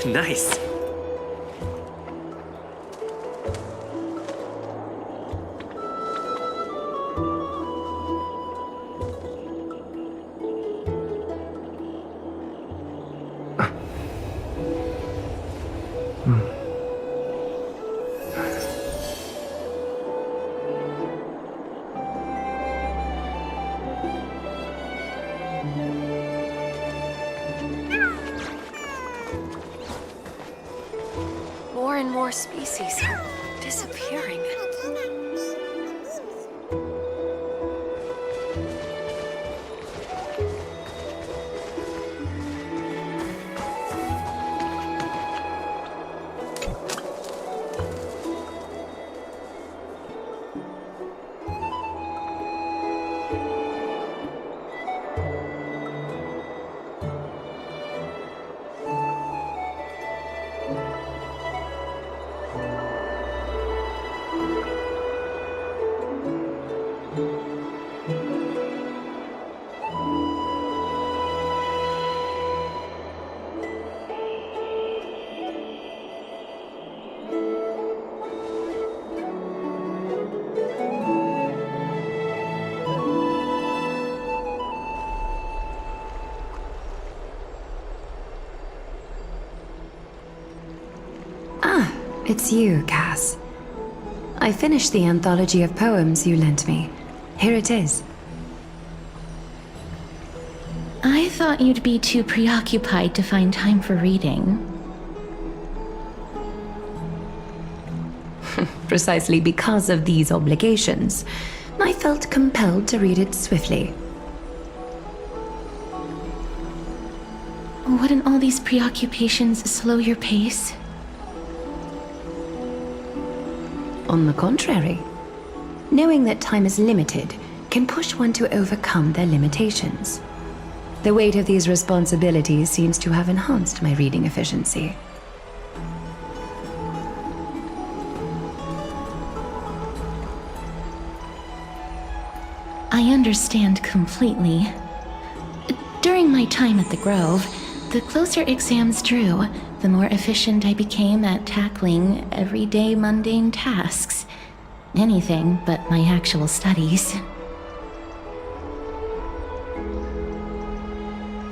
Nice. More and more species are disappearing. It's you, Cass. I finished the anthology of poems you lent me. Here it is. I thought you'd be too preoccupied to find time for reading. Precisely because of these obligations, I felt compelled to read it swiftly. Wouldn't all these preoccupations slow your pace? On the contrary, knowing that time is limited can push one to overcome their limitations. The weight of these responsibilities seems to have enhanced my reading efficiency. I understand completely. During my time at the Grove, the closer exams drew, the more efficient I became at tackling everyday mundane tasks. Anything but my actual studies.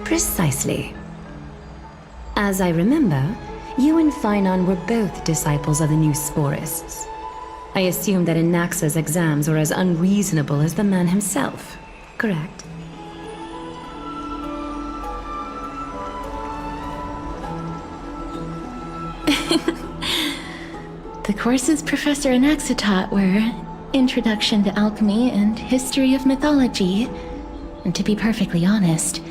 Precisely. As I remember, you and Finon were both disciples of the new sporists. I assume that Anaxa's exams were as unreasonable as the man himself, correct? The courses Professor Anaxa taught were Introduction to Alchemy and History of Mythology. And to be perfectly honest,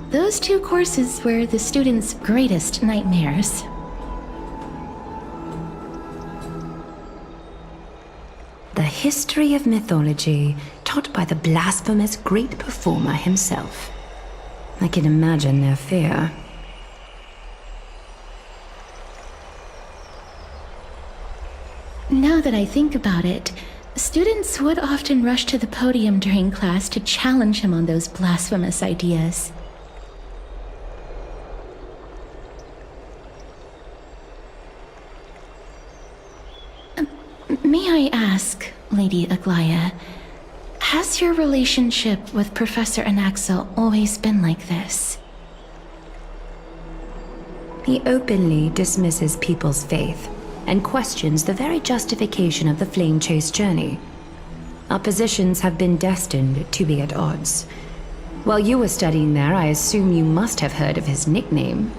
those two courses were the students' greatest nightmares. The History of Mythology, taught by the blasphemous great performer himself. I can imagine their fear. Now that I think about it, students would often rush to the podium during class to challenge him on those blasphemous ideas. May I ask, Lady Aglaya, has your relationship with Professor Anaxa always been like this? He openly dismisses people's faith and questions the very justification of the flame chase journey. Our positions have been destined to be at odds. While you were studying there, I assume you must have heard of his nickname.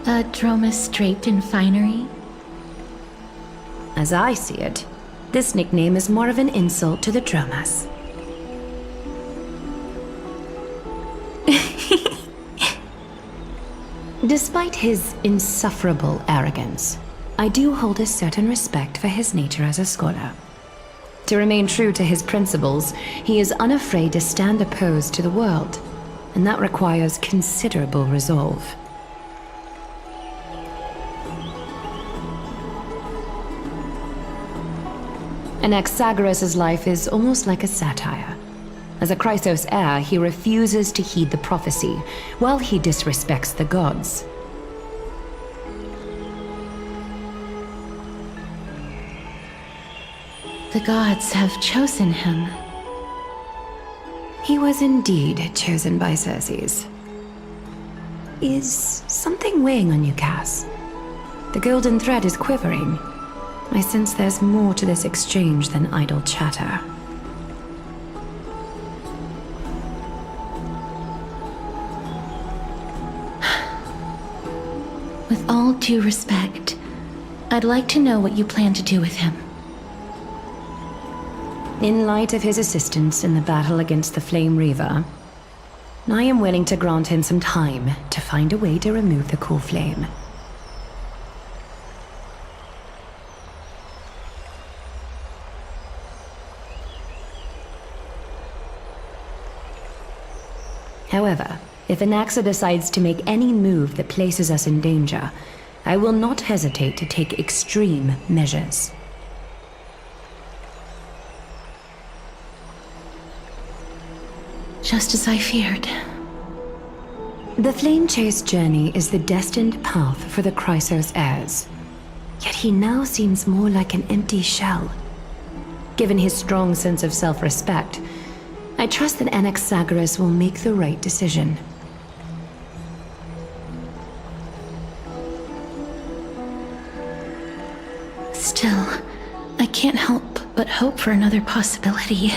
A dromus draped in finery? As I see it, this nickname is more of an insult to the dromas. Despite his insufferable arrogance, I do hold a certain respect for his nature as a scholar. To remain true to his principles, he is unafraid to stand opposed to the world, and that requires considerable resolve. Anaxagoras' life is almost like a satire, As a Chrysos heir, he refuses to heed the prophecy, while he disrespects the gods. The gods have chosen him. He was indeed chosen by Circes. Is something weighing on you, Cass? The golden thread is quivering. I sense there's more to this exchange than idle chatter. With all due respect, I'd like to know what you plan to do with him. In light of his assistance in the battle against the Flame Reaver, I am willing to grant him some time to find a way to remove the cool flame. However, if Anaxa decides to make any move that places us in danger, I will not hesitate to take extreme measures. Just as I feared. The Flame Chase journey is the destined path for the Chrysos heirs. Yet he now seems more like an empty shell. Given his strong sense of self-respect, I trust that Anaxagoras will make the right decision. Still, I can't help but hope for another possibility.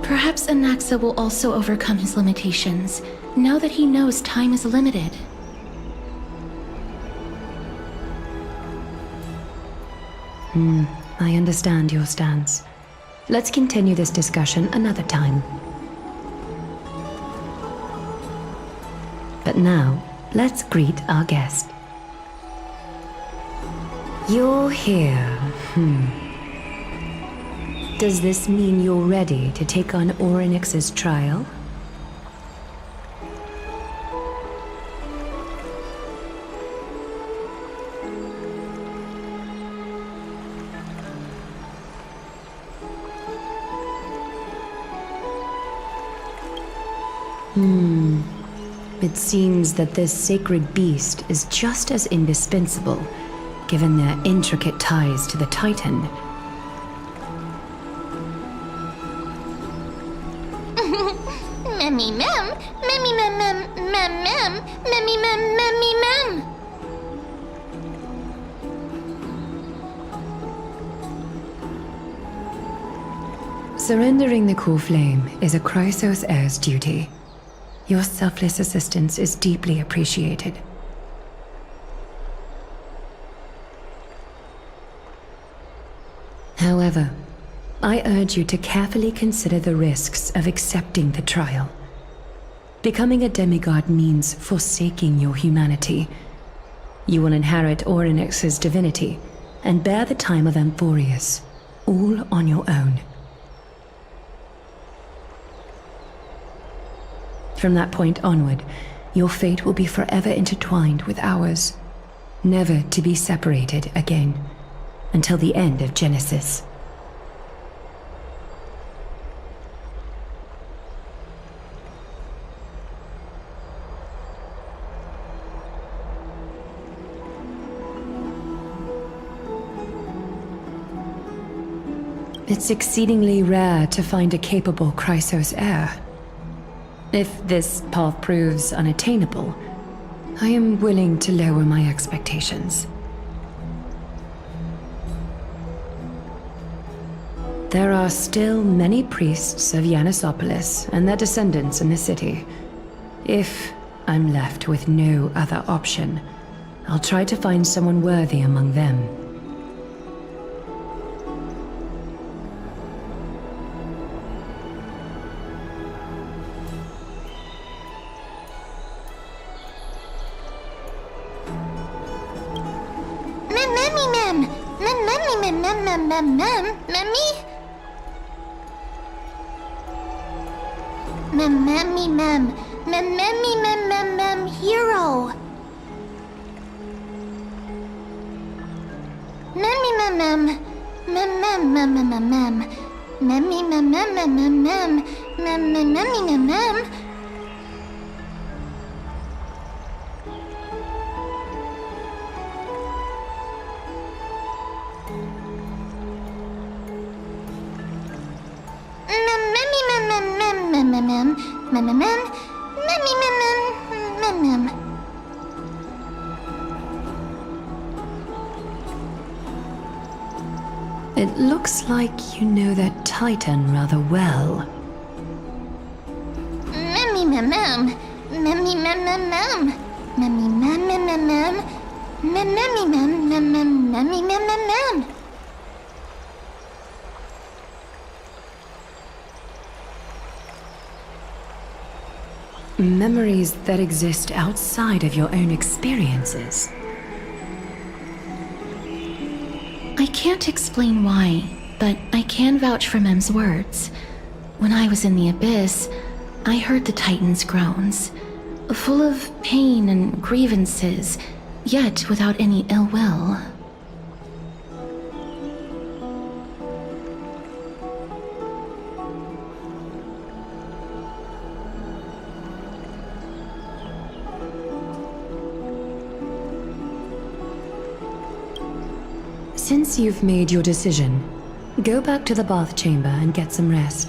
Perhaps Anaxa will also overcome his limitations, now that he knows time is limited. I understand your stance. Let's continue this discussion another time. But now, let's greet our guest. You're here. Does this mean you're ready to take on Orynyx's trial? It seems that this sacred beast is just as indispensable, given their intricate ties to the Titan. Memmy mem, memmy mem mem mem mem, memmy mem memmy mem. Surrendering the cool flame is a Chrysos heir's duty. Your selfless assistance is deeply appreciated. However, I urge you to carefully consider the risks of accepting the trial. Becoming a demigod means forsaking your humanity. You will inherit Orynyx's divinity and bear the time of amphoreus, all on your own. From that point onward, your fate will be forever intertwined with ours, never to be separated again, until the end of Genesis. It's exceedingly rare to find a capable Chrysos heir. If this path proves unattainable, I am willing to lower my expectations. There are still many priests of Yanissopolis and their descendants in the city. If I'm left with no other option, I'll try to find someone worthy among them. Hero. Memmy mem mem mem mem mem mem mem memmy mem mem. Memmy mem mem mem mem mem mem mem mem mem memmy mem mem mem mem. It looks like you know that Titan rather well. Memmy mem mem memmy mem mem mem memmy mem mem mem mem mem memmy mem mem mem memmy mem mem mem. Memories that exist outside of your own experiences. I can't explain why, but I can vouch for Mem's words. When I was in the abyss, I heard the Titan's groans, full of pain and grievances, yet without any ill will. Since you've made your decision, go back to the bath chamber and get some rest.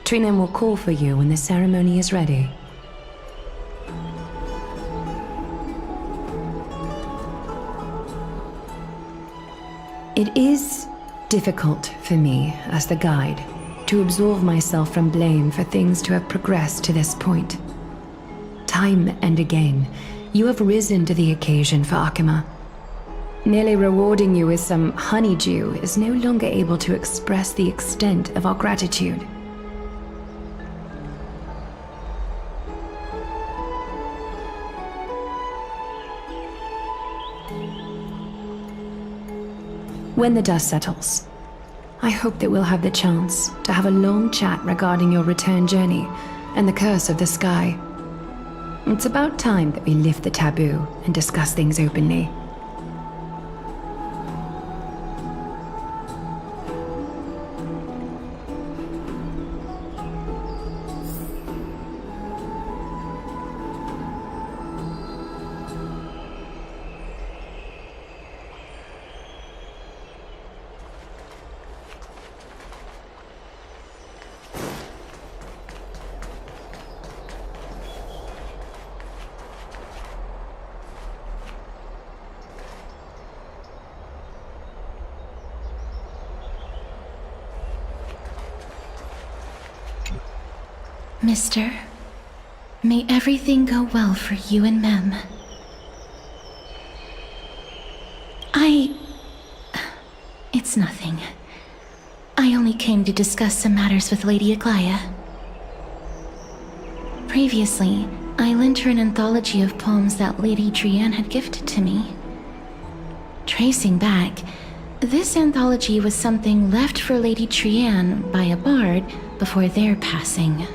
Trinem will call for you when the ceremony is ready. It is difficult for me, as the guide, to absolve myself from blame for things to have progressed to this point. Time and again, you have risen to the occasion for Akima. Merely rewarding you with some honeydew is no longer able to express the extent of our gratitude. When the dust settles, I hope that we'll have the chance to have a long chat regarding your return journey and the curse of the sky. It's about time that we lift the taboo and discuss things openly. Mister, may everything go well for you and Mem. It's nothing. I only came to discuss some matters with Lady Aglaya. Previously, I lent her an anthology of poems that Lady Drianne had gifted to me. Tracing back, this anthology was something left for Lady Drianne by a bard before their passing.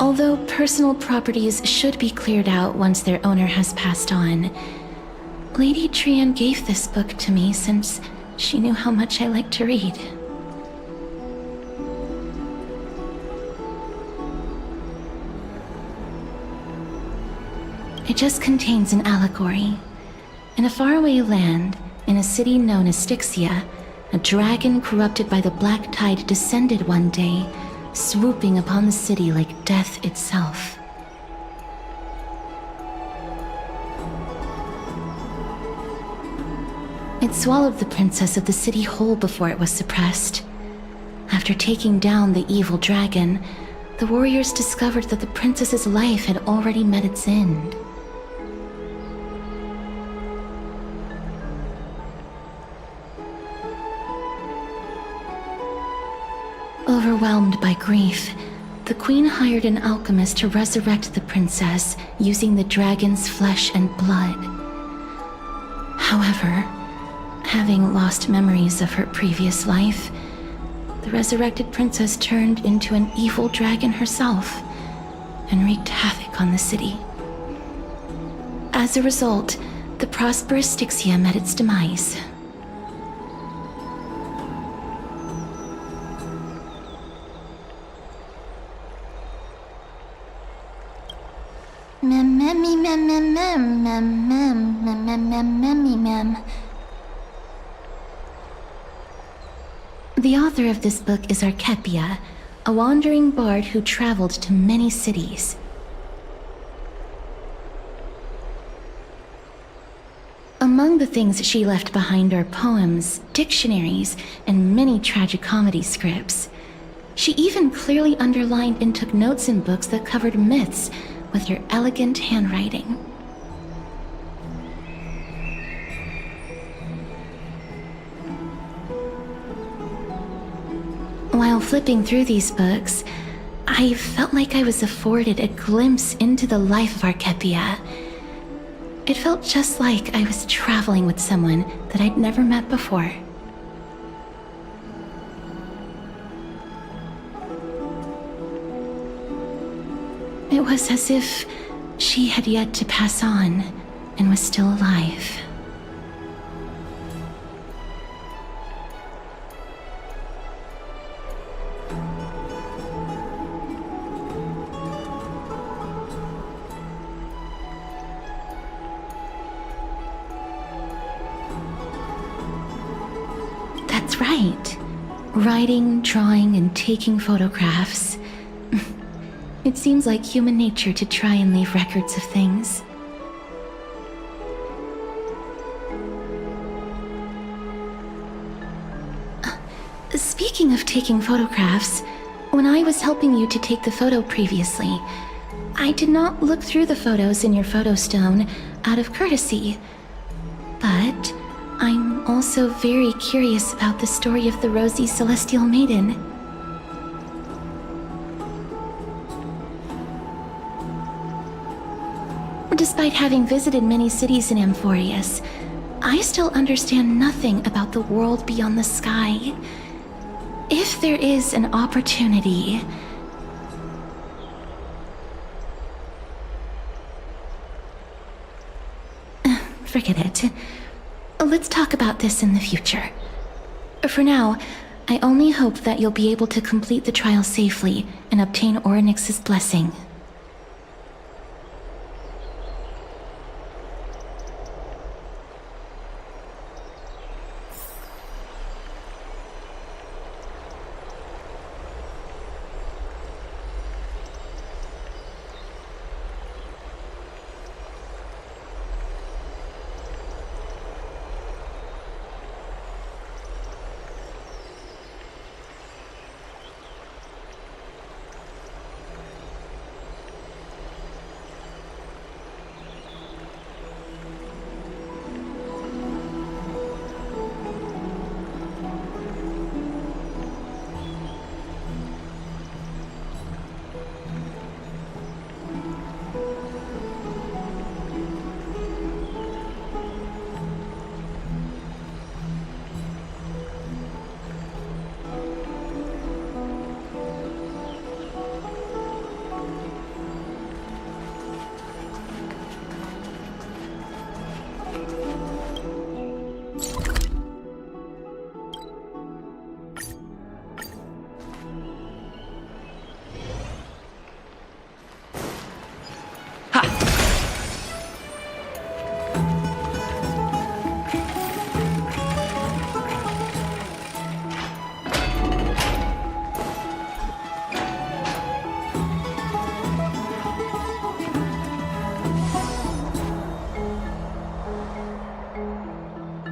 Although personal properties should be cleared out once their owner has passed on, Lady Drianne gave this book to me since she knew how much I like to read. It just contains an allegory. In a faraway land, in a city known as Styxia, a dragon corrupted by the black tide descended one day, swooping upon the city like death itself. It swallowed the princess of the city whole before it was suppressed. After taking down the evil dragon, the warriors discovered that the princess's life had already met its end. Overwhelmed by grief, the queen hired an alchemist to resurrect the princess using the dragon's flesh and blood. However, having lost memories of her previous life, the resurrected princess turned into an evil dragon herself and wreaked havoc on the city. As a result, the prosperous Styxia met its demise. The author of this book is Archepia, a wandering bard who traveled to many cities. Among the things she left behind are poems, dictionaries, and many tragicomedy scripts. She even clearly underlined and took notes in books that covered myths with her elegant handwriting. While flipping through these books, I felt like I was afforded a glimpse into the life of Archepia. It felt just like I was traveling with someone that I'd never met before. It was as if she had yet to pass on and was still alive. That's right. Writing, drawing, and taking photographs. It seems like human nature to try and leave records of things. Speaking of taking photographs, when I was helping you to take the photo previously, I did not look through the photos in your photo stone out of courtesy. But I'm also very curious about the story of the rosy celestial maiden. Despite having visited many cities in Amphoreus, I still understand nothing about the world beyond the sky. If there is an opportunity... Forget it. Let's talk about this in the future. For now, I only hope that you'll be able to complete the trial safely and obtain Orynyx's blessing.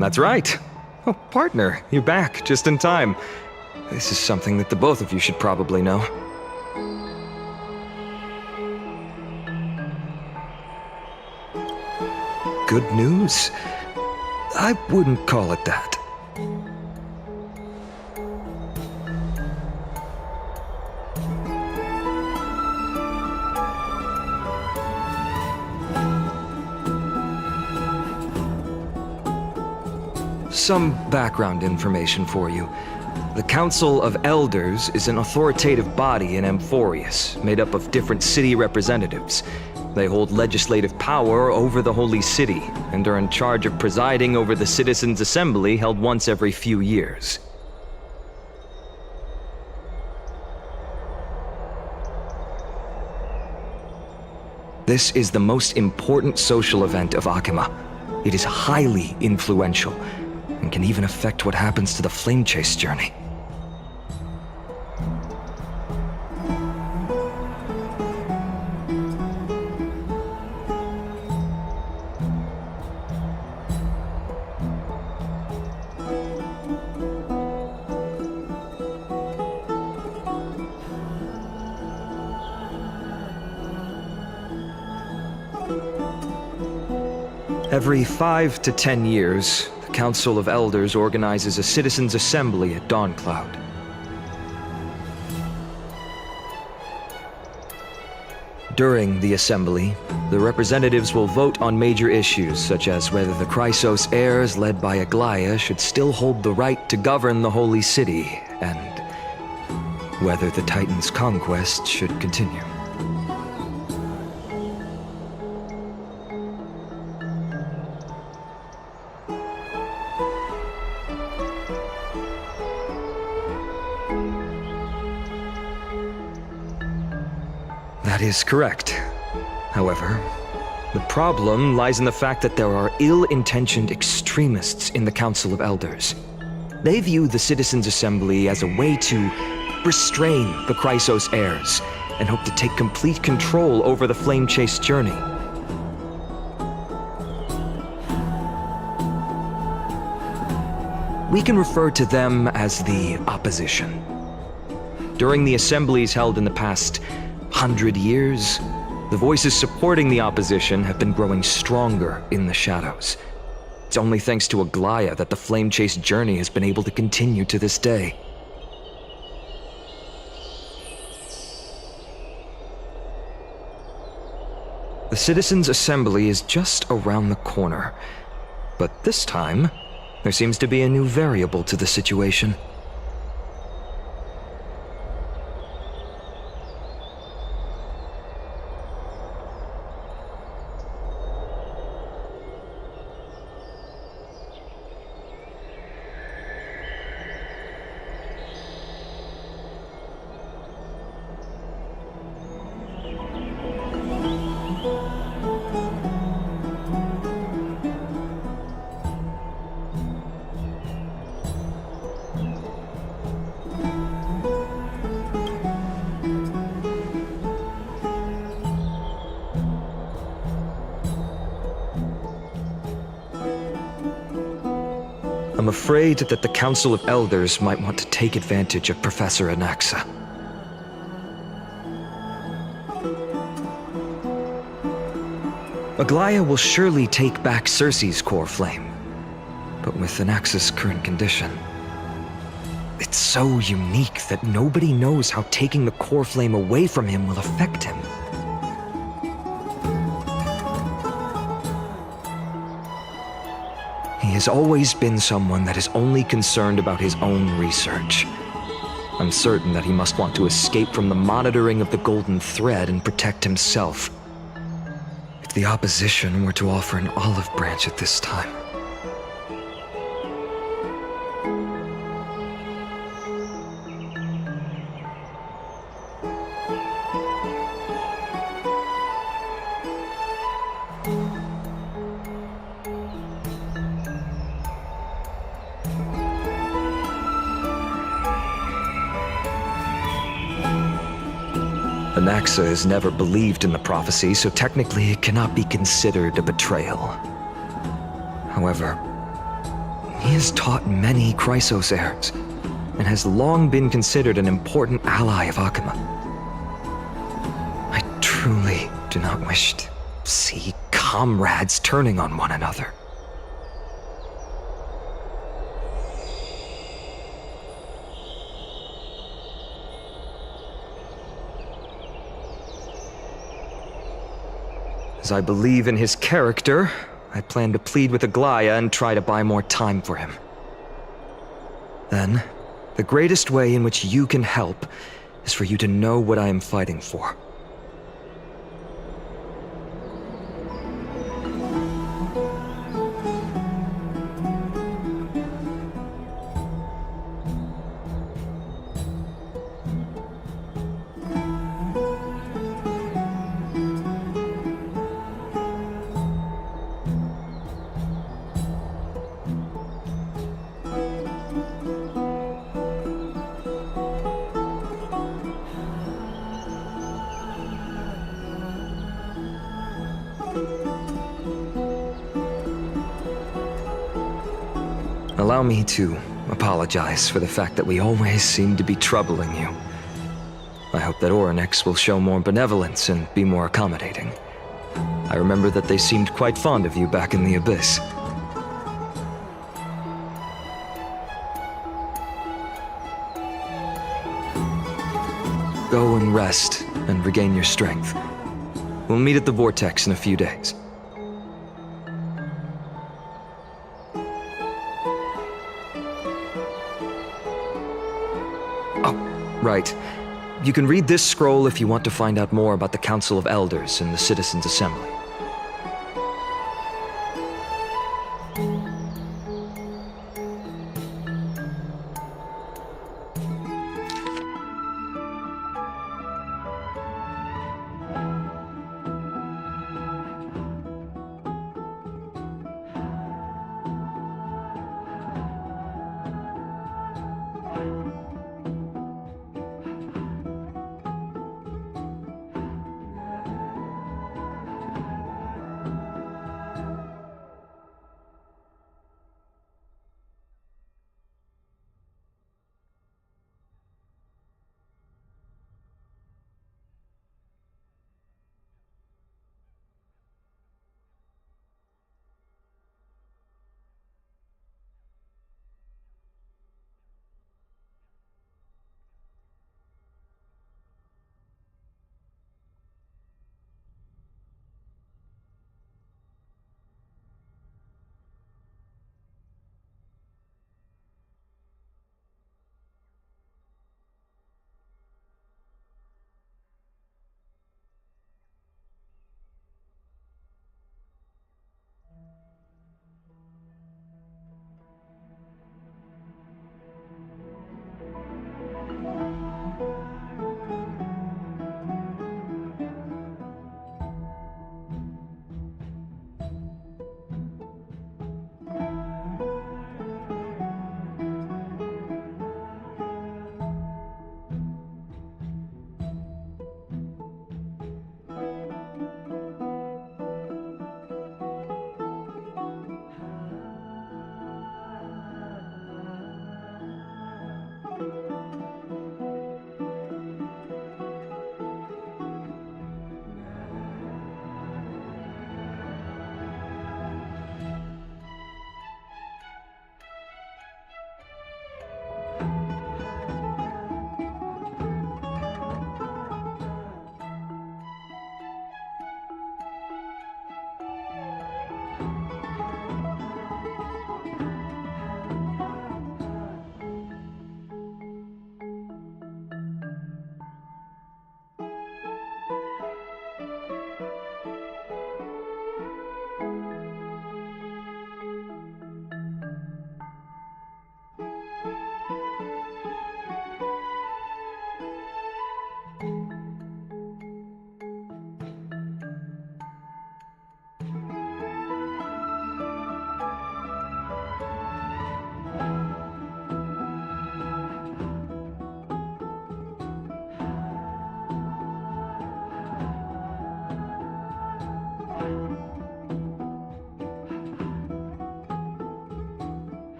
That's right. Oh, partner, you're back, just in time. This is something that the both of you should probably know. Good news? I wouldn't call it that. Some background information for you. The Council of Elders is an authoritative body in Amphoreus, made up of different city representatives. They hold legislative power over the Holy City, and are in charge of presiding over the Citizens' Assembly held once every few years. This is the most important social event of Akima. It is highly influential, and can even affect what happens to the Flame Chase journey. Every 5 to 10 years, the Council of Elders organizes a citizens' assembly at Dawncloud. During the assembly, the representatives will vote on major issues such as whether the Chrysos heirs led by Aglaia should still hold the right to govern the Holy City, and whether the Titan's conquest should continue. That is correct. However, the problem lies in the fact that there are ill-intentioned extremists in the Council of Elders. They view the Citizens' Assembly as a way to restrain the Chrysos heirs, and hope to take complete control over the Flame Chase journey. We can refer to them as the opposition. During the assemblies held in the past 100 years, the voices supporting the opposition have been growing stronger in the shadows. It's only thanks to Aglaia that the Flame Chase journey has been able to continue to this day. The Citizens' Assembly is just around the corner, but this time, there seems to be a new variable to the situation. I'm afraid that the Council of Elders might want to take advantage of Professor Anaxa. Aglaia will surely take back Circe's core flame, but with Anaxa's current condition, it's so unique that nobody knows how taking the core flame away from him will affect him. He has always been someone that is only concerned about his own research. I'm certain that he must want to escape from the monitoring of the Golden Thread and protect himself. If the opposition were to offer an olive branch at this time. Anaxa has never believed in the prophecy, so technically it cannot be considered a betrayal. However, he has taught many Chrysos heirs, and has long been considered an important ally of Akima. I truly do not wish to see comrades turning on one another. As I believe in his character, I plan to plead with Aglaia and try to buy more time for him. Then, the greatest way in which you can help is for you to know what I am fighting for. Allow me to apologize for the fact that we always seem to be troubling you. I hope that Orynyx will show more benevolence and be more accommodating. I remember that they seemed quite fond of you back in the Abyss. Go and rest and regain your strength. We'll meet at the Vortex in a few days. Right. You can read this scroll if you want to find out more about the Council of Elders and the Citizens' Assembly.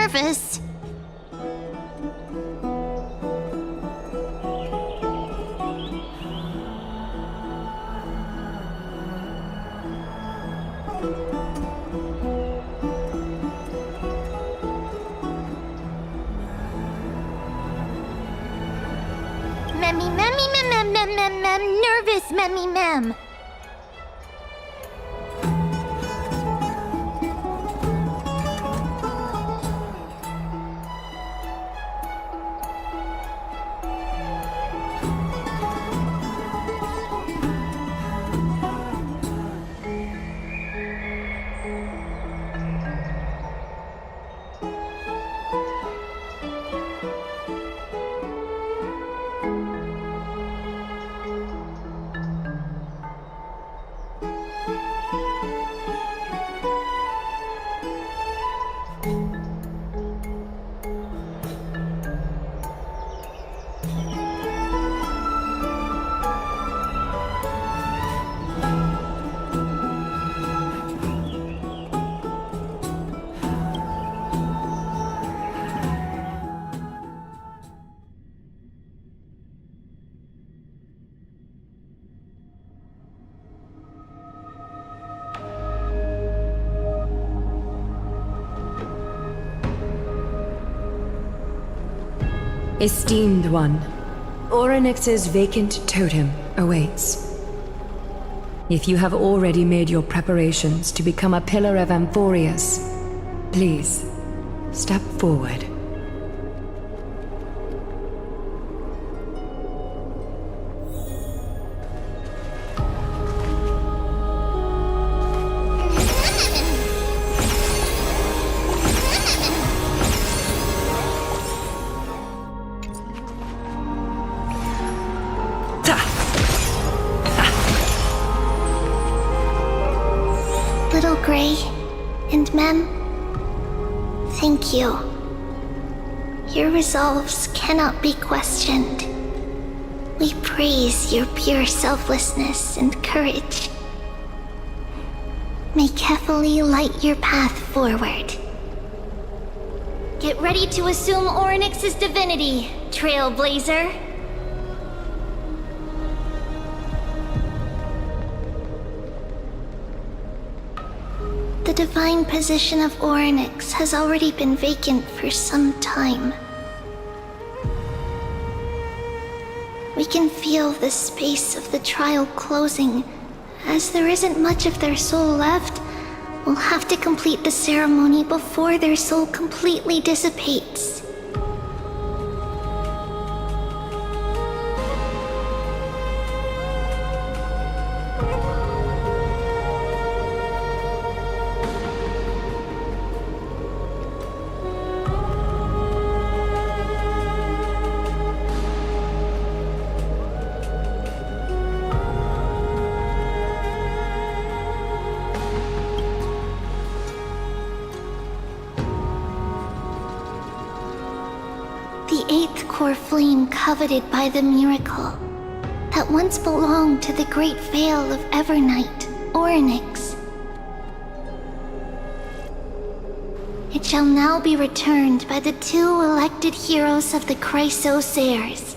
nervous. Nervous, mem. Esteemed one, Orynyx's vacant totem awaits. If you have already made your preparations to become a pillar of amphoreus, please, step forward. Little Gray and Mem, thank you. Your resolves cannot be questioned. We praise your pure selflessness and courage. May Kefali light your path forward. Get ready to assume Orynyx's divinity, Trailblazer. The divine position of Orynyx has already been vacant for some time. We can feel the space of the trial closing. As there isn't much of their soul left, we'll have to complete the ceremony before their soul completely dissipates. The eighth core flame coveted by the miracle that once belonged to the great Veil of Evernight, Orynyx. It shall now be returned by the two elected heroes of the Chrysosairs,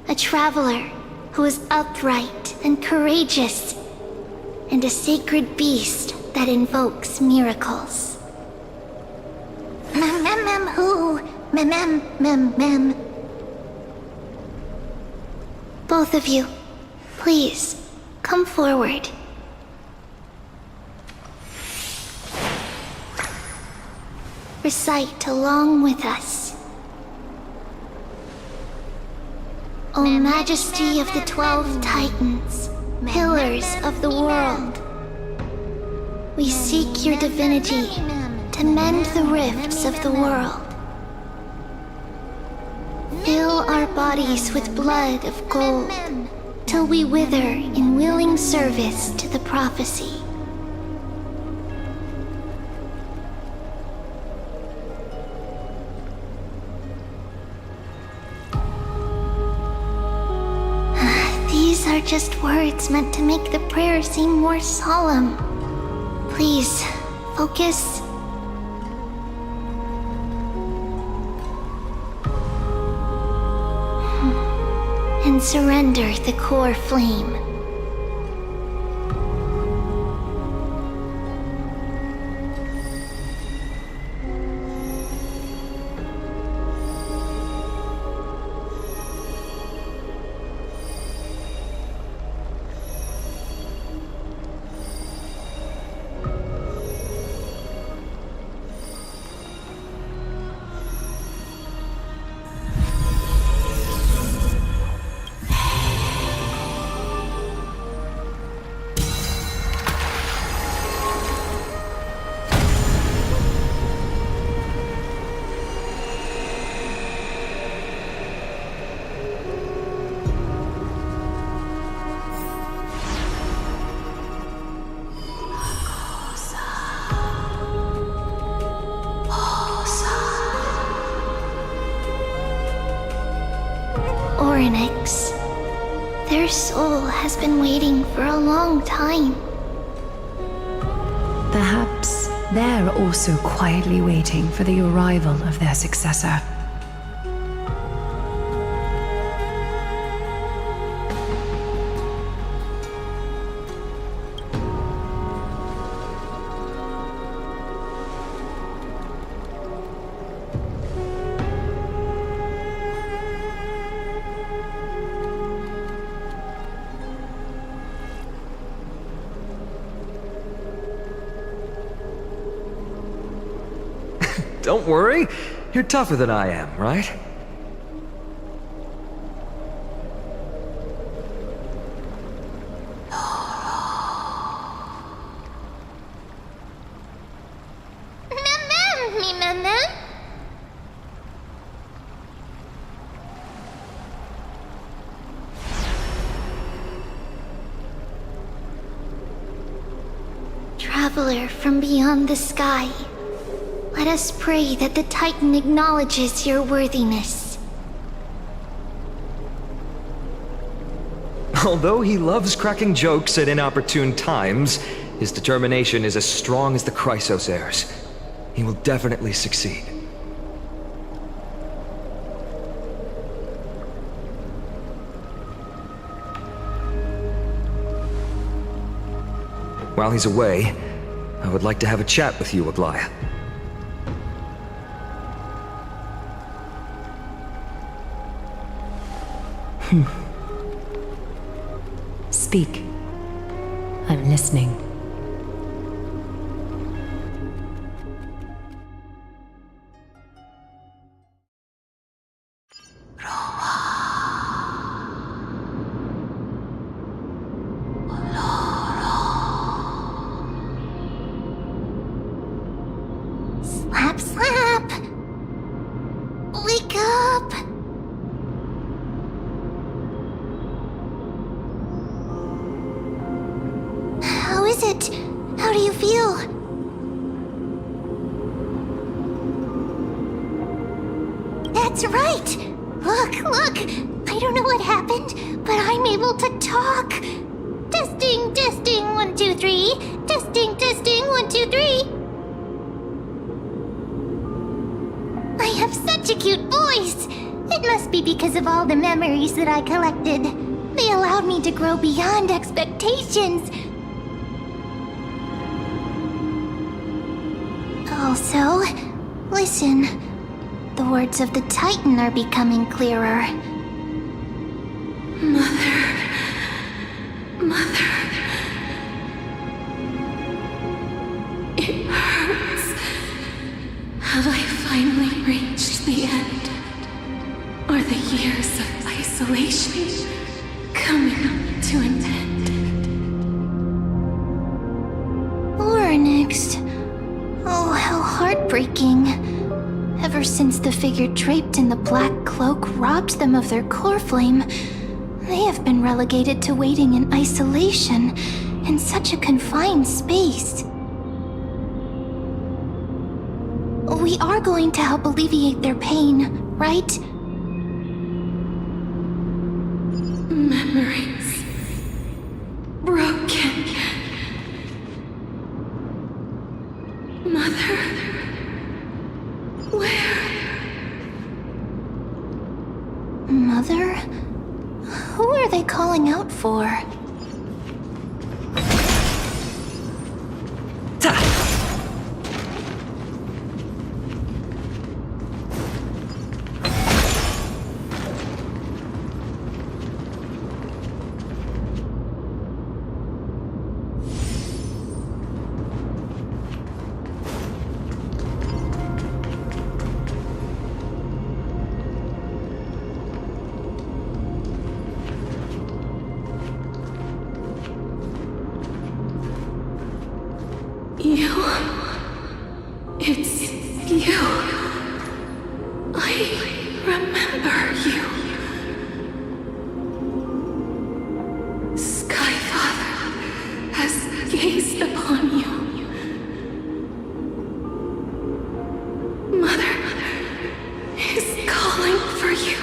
a traveler who is upright and courageous, and a sacred beast that invokes miracles. Who? Mem. Both of you, please, come forward. Recite along with us. O Majesty of the 12 Titans, pillars of the world, we seek your divinity to mend the rifts of the world. Fill our bodies with blood of gold, till we wither in willing service to the prophecy. These are just words meant to make the prayer seem more solemn. Please, focus. And surrender the core flame. Orynyx. Their soul has been waiting for a long time. Perhaps they're also quietly waiting for the arrival of their successor. Don't worry. You're tougher than I am, right? Traveler from beyond the sky, let us pray that the Titan acknowledges your worthiness. Although he loves cracking jokes at inopportune times, his determination is as strong as the Chrysos heirs. He will definitely succeed. While he's away, I would like to have a chat with you, Aglaya. Speak. I'm listening. Slap, slap! Wake up! How is it? How do you feel? That's right! Look! I don't know what happened, but I'm able to talk! Testing, 1, 2, 3. Testing, 1, 2, 3. I have such a cute voice! It must be because of all the memories that I collected. They allowed me to grow beyond expectations. Also, listen. The words of the Titan are becoming clearer. Mother. It hurts. Have I finally reached the end? Are the years of isolation coming to an end? Next. Oh, how heartbreaking. Ever since the figure draped in the black cloak robbed them of their core flame, they have been relegated to waiting in isolation in such a confined space. We are going to help alleviate their pain, right? Memories. Broken. Mother. Where? Mother? Who are they calling out for? It's you. I remember you. Skyfather has gazed upon you. Mother is calling for you.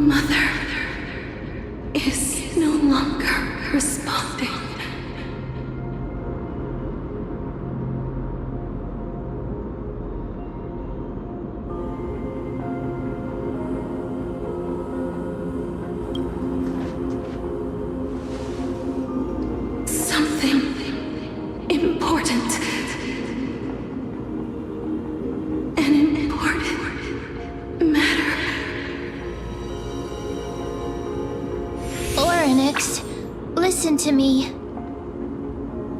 Mother is no longer responding. Something important. An important matter. Oryx, listen to me.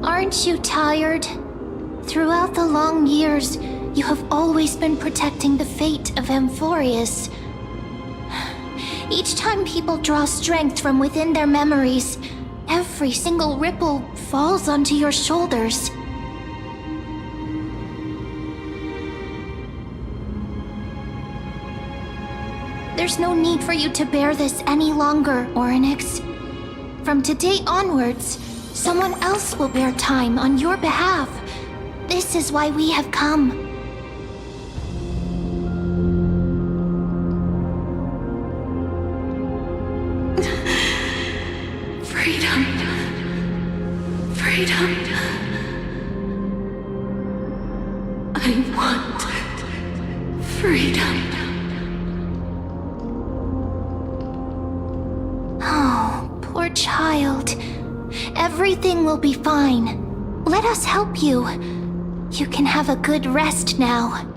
Aren't you tired? Throughout the long years, you have always been protecting the fate of Amphoreus. Each time people draw strength from within their memories, every single ripple falls onto your shoulders. There's no need for you to bear this any longer, Oryx. From today onwards, someone else will bear time on your behalf. This is why we have come. Freedom. Freedom. I want freedom. Oh, poor child. Everything will be fine. Let us help you. You can have a good rest now.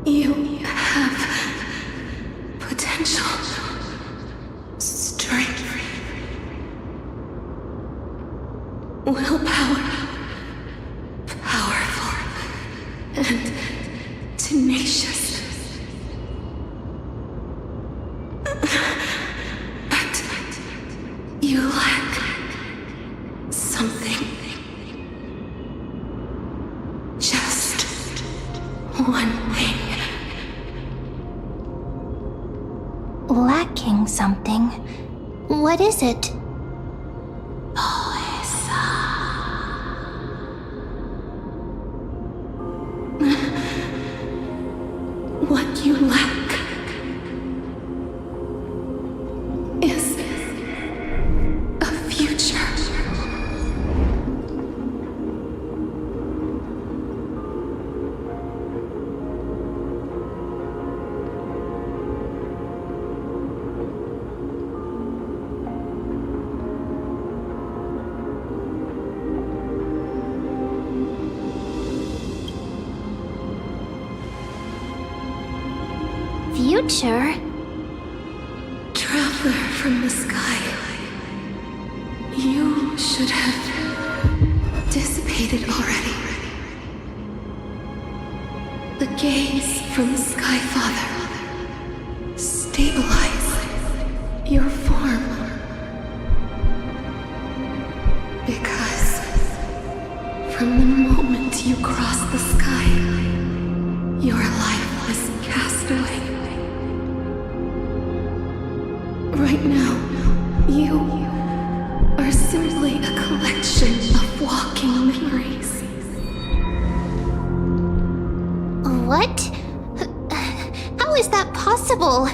You have potential, strength, willpower, powerful, and tenacious. But you lack something. Just one thing. Lacking something? What is it? What you lack is a future. Future? Traveler from the sky, you should have dissipated already. The gaze from the Sky Father stabilize your form. Because from the moment you crossed the sky, your life was cast away. Right now, you are simply a collection of walking memories. What? How is that possible?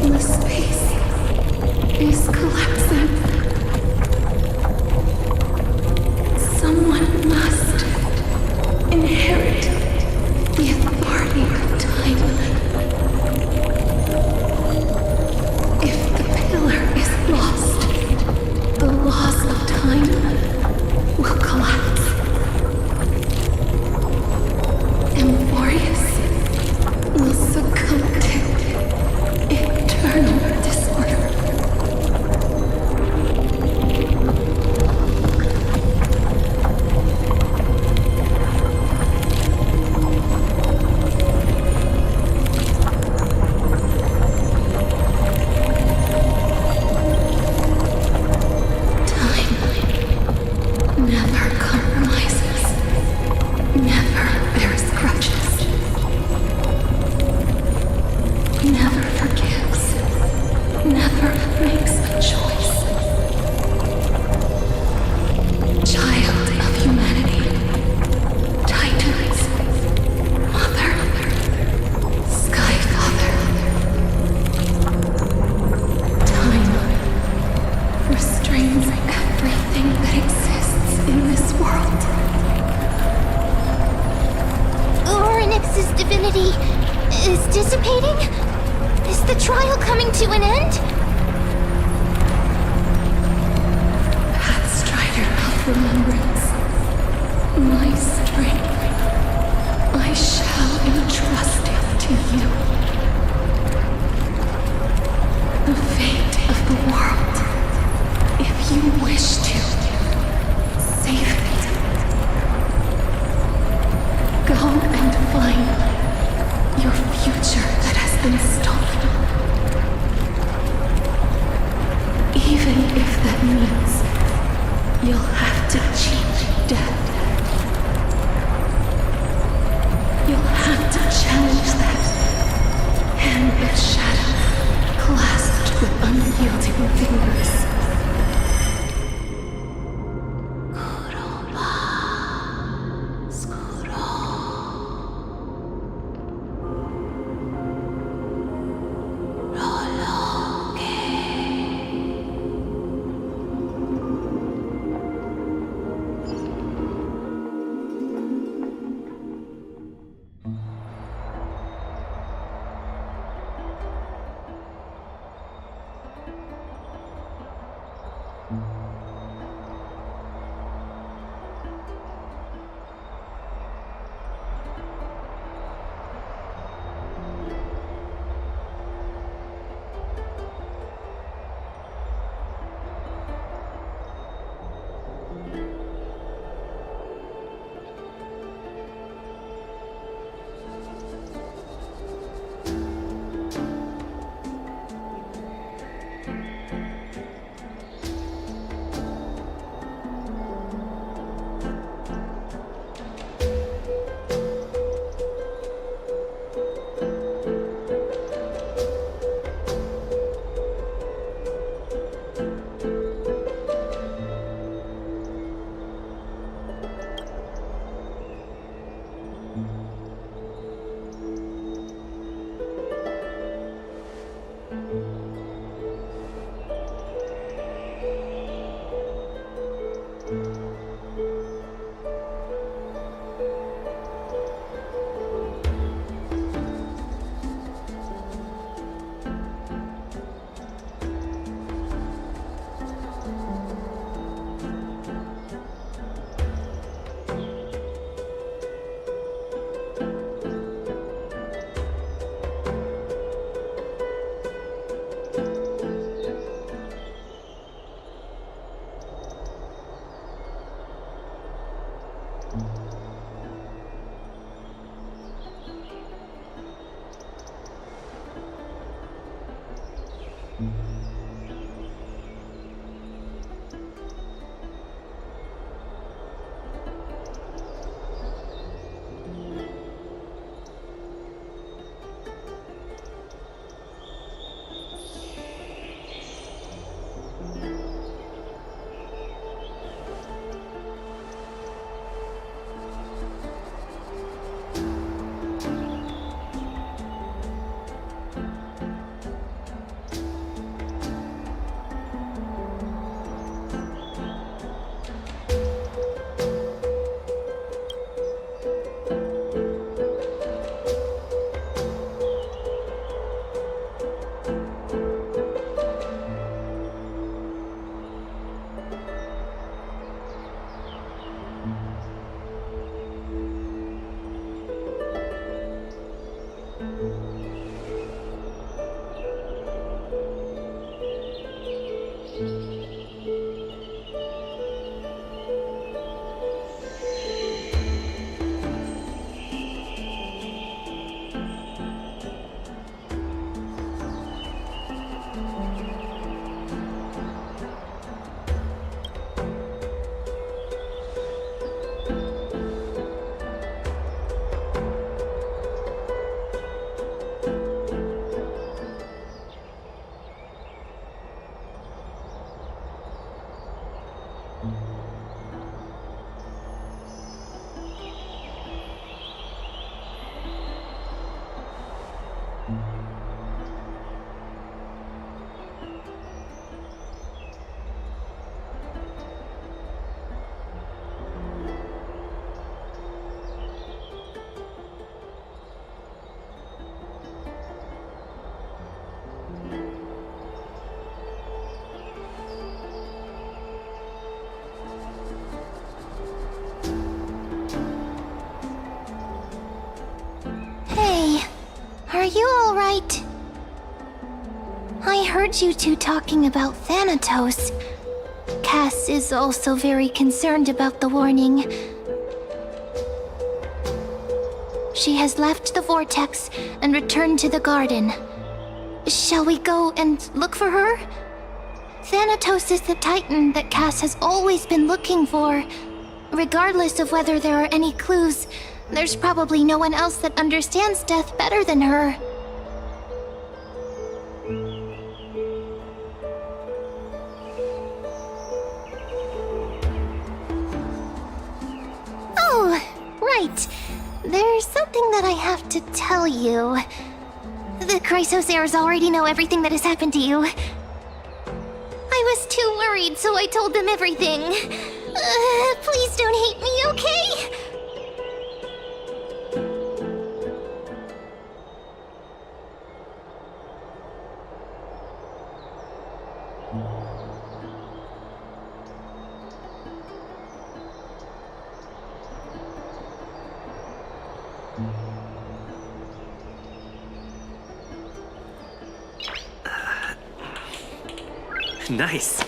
The space is collapsing. humanity is dissipating? Is the trial coming to an end? Pathstrider of remembrance, my strength, I shall entrust it to you. The fate of the world, if you wish to, save it. Go and find your future that has been stolen. Even if that means you'll have to change death. You'll have to challenge that hand of shadow clasped with unyielding fingers. you alright? I heard you two talking about Thanatos. Cass is also very concerned about the warning. She has left the vortex and returned to the garden. Shall we go and look for her? Thanatos is the Titan that Cass has always been looking for. Regardless of whether there are any clues, there's probably no one else that understands death better than her. Oh, right. There's something that I have to tell you. The Chrysosairs already know everything that has happened to you. I was too worried, so I told them everything. Please don't hate me, okay? Nice.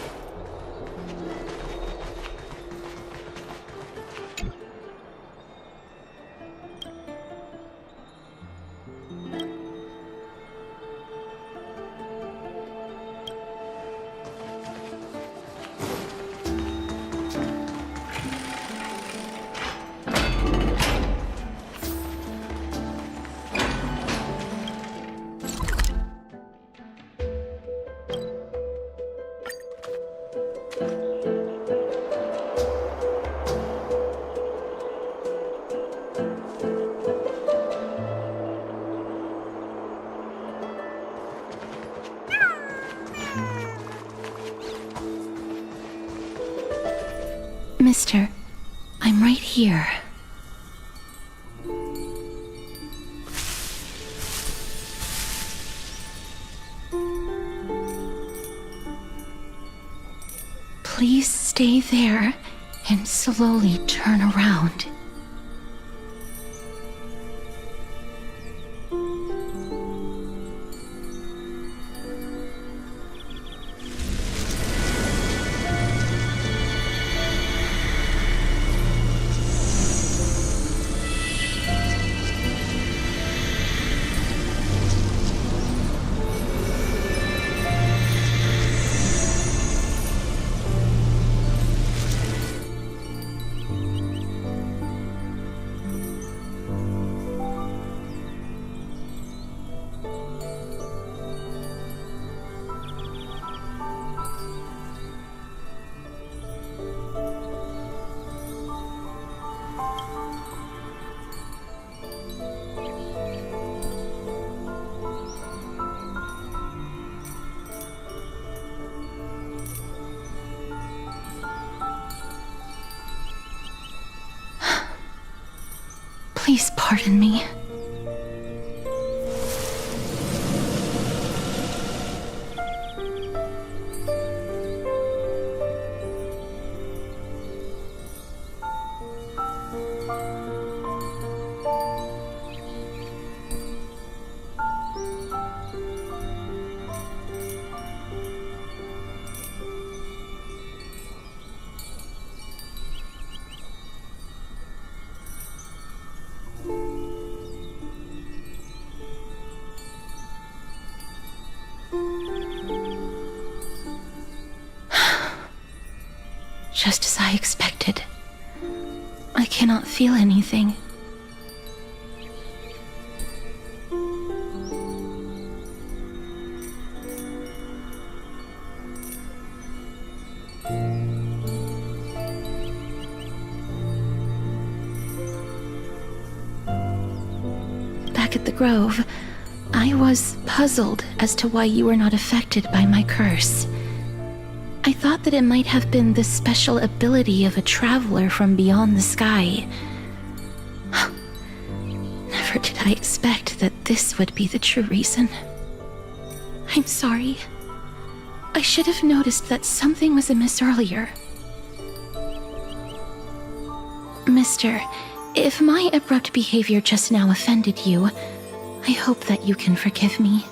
Mister, I'm right here. Please stay there and slowly turn around. Please pardon me. Just as I expected. I cannot feel anything. Back at the Grove, I was puzzled as to why you were not affected by my curse. I thought that it might have been the special ability of a traveler from beyond the sky. Never did I expect that this would be the true reason. I'm sorry. I should have noticed that something was amiss earlier. Mister, if my abrupt behavior just now offended you, I hope that you can forgive me.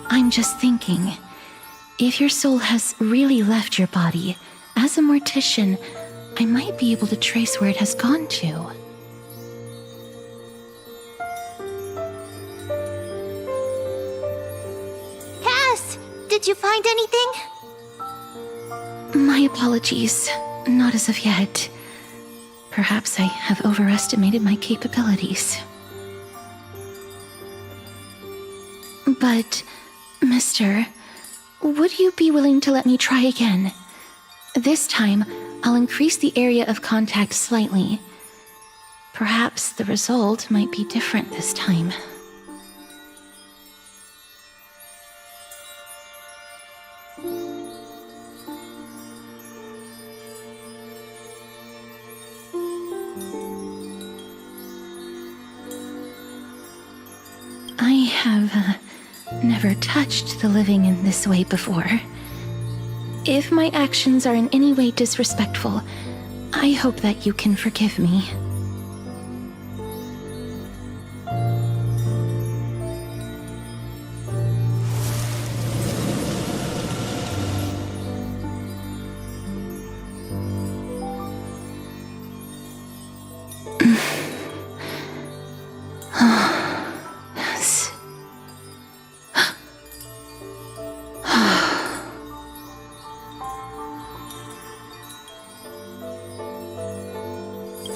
I'm just thinking, if your soul has really left your body, as a mortician, I might be able to trace where it has gone to. Cass! Did you find anything? My apologies. Not as of yet. Perhaps I have overestimated my capabilities. But, Mister, would you be willing to let me try again? This time, I'll increase the area of contact slightly. Perhaps the result might be different this time. I have never touched the living in this way before. If my actions are in any way disrespectful, I hope that you can forgive me.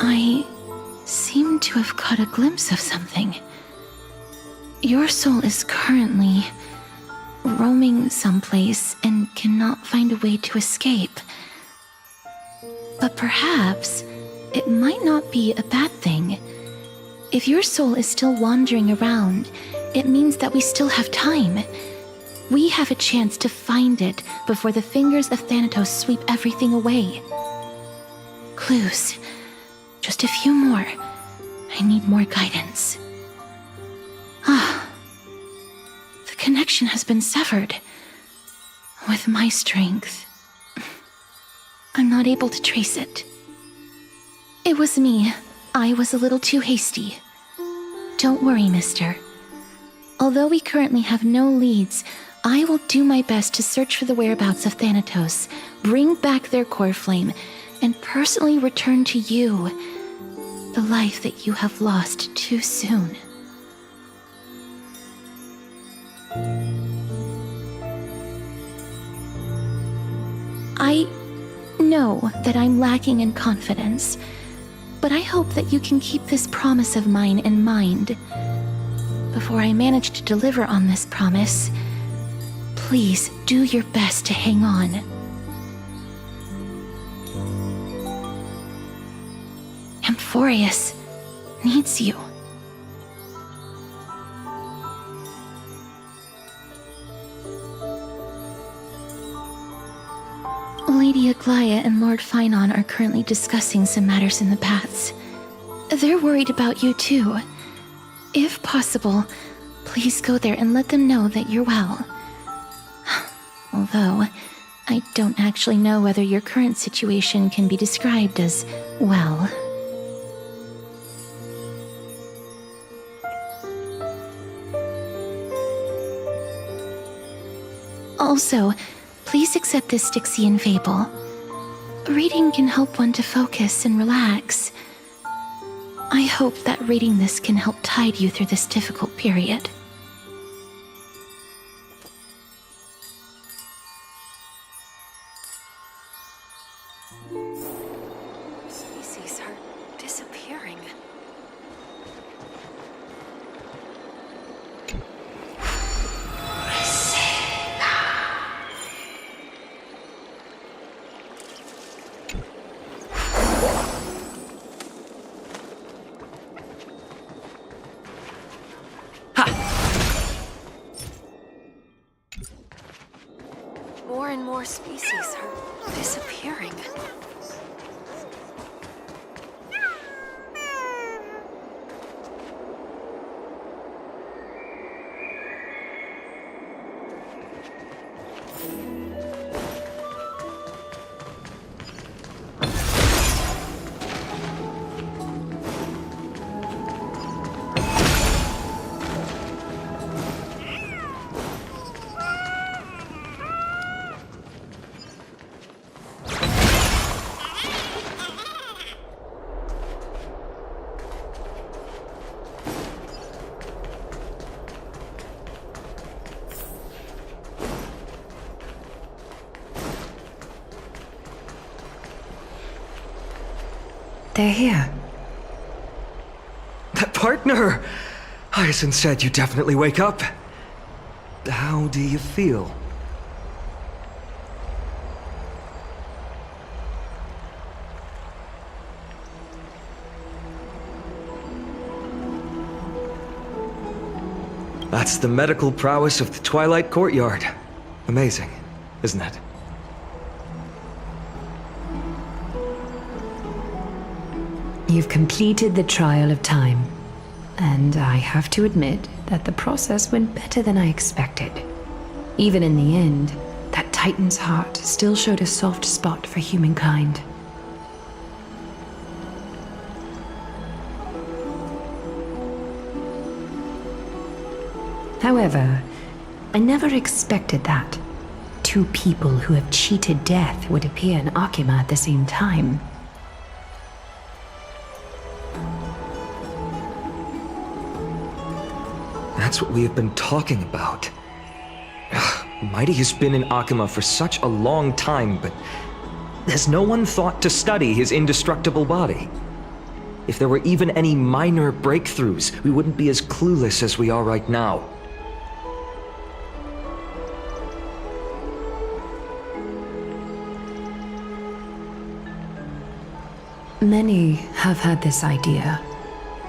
I seem to have caught a glimpse of something. Your soul is currently roaming someplace and cannot find a way to escape. But perhaps it might not be a bad thing. If your soul is still wandering around, it means that we still have time. We have a chance to find it before the fingers of Thantos sweep everything away. Clues. Just a few more. I need more guidance. The connection has been severed. With my strength, I'm not able to trace it. It was me. I was a little too hasty. Don't worry, mister. Although we currently have no leads, I will do my best to search for the whereabouts of Thanatos, bring back their core flame, and personally return to you the life that you have lost too soon. I know that I'm lacking in confidence, but I hope that you can keep this promise of mine in mind. Before I manage to deliver on this promise, please do your best to hang on. Amphoreus needs you. Lady Aglaia and Lord Finon are currently discussing some matters in the paths. They're worried about you too. If possible, please go there and let them know that you're well. Although, I don't actually know whether your current situation can be described as well. Also, please accept this Styxian fable. Reading can help one to focus and relax. I hope that reading this can help tide you through this difficult period. Species are disappearing. More and more species are disappearing. They're here. That partner! Hyacinth said you definitely wake up. How do you feel? That's the medical prowess of the Twilight Courtyard. Amazing, isn't it? You've completed the trial of time, and I have to admit that the process went better than I expected. Even in the end, that Titan's heart still showed a soft spot for humankind. However, I never expected that. Two people who have cheated death would appear in Akima at the same time. That's what we have been talking about. Mighty has been in Akima for such a long time, but has no one thought to study his indestructible body? If there were even any minor breakthroughs, we wouldn't be as clueless as we are right now. Many have had this idea,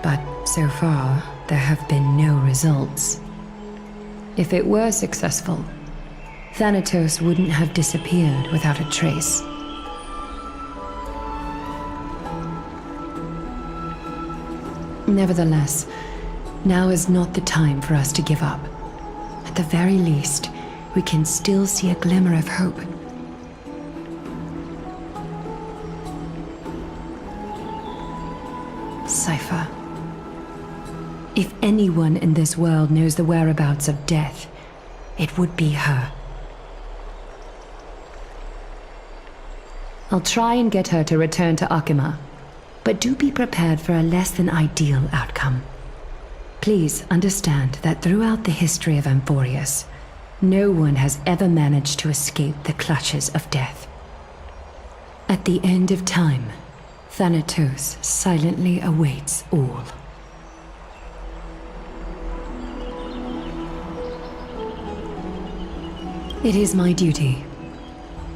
but so far, there have been no results. If it were successful, Thanatos wouldn't have disappeared without a trace. Nevertheless, now is not the time for us to give up. At the very least, we can still see a glimmer of hope. Cipher. If anyone in this world knows the whereabouts of death, it would be her. I'll try and get her to return to Akima, but do be prepared for a less than ideal outcome. Please understand that throughout the history of Amphoreus, no one has ever managed to escape the clutches of death. At the end of time, Thanatos silently awaits all. It is my duty.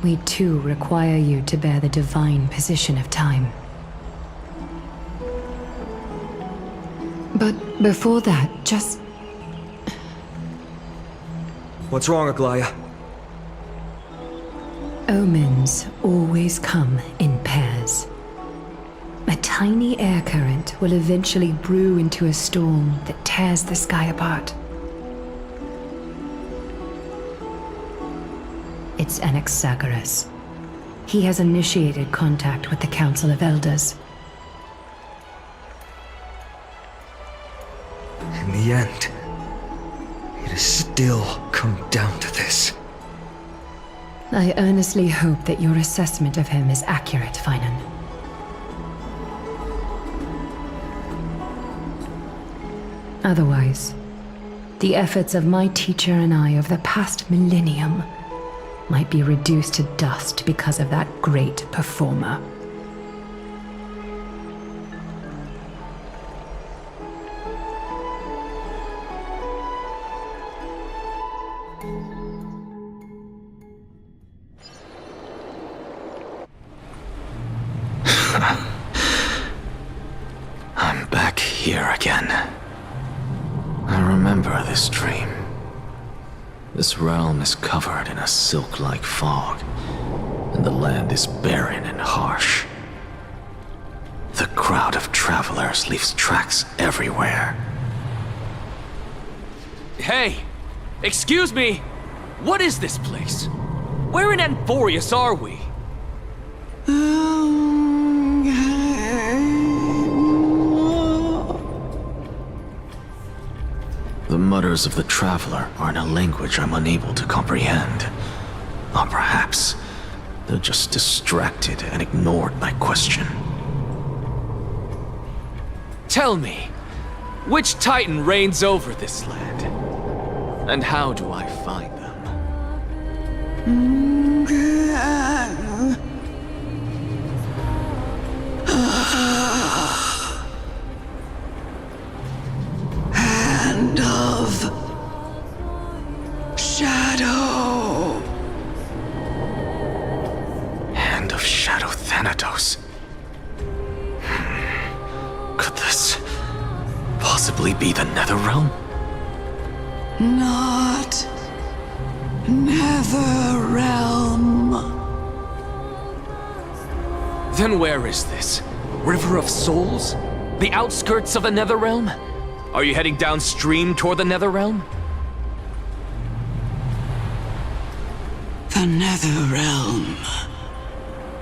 We too require you to bear the divine position of time. But before that, just... What's wrong, Aglaya? Omens always come in pairs. A tiny air current will eventually brew into a storm that tears the sky apart. It's Anaxagoras. He has initiated contact with the Council of Elders. In the end, it has still come down to this. I earnestly hope that your assessment of him is accurate, Finan. Otherwise, the efforts of my teacher and I over the past millennium might be reduced to dust because of that great performer. I'm back here again. I remember this dream. This realm is covered in a silk-like fog, and the land is barren and harsh. The crowd of travelers leaves tracks everywhere. Hey! Excuse me! What is this place? Where in Amphoreus are we? The mutters of the traveler are in a language I'm unable to comprehend. Or perhaps they're just distracted and ignored my question. Tell me, which Titan reigns over this land? And how do I find them? land of Shadow Thanatos. Could this possibly be the Netherrealm? Not Netherrealm. Then where is this? River of Souls? The outskirts of the Netherrealm? Are you heading downstream toward the Netherrealm? The Netherrealm.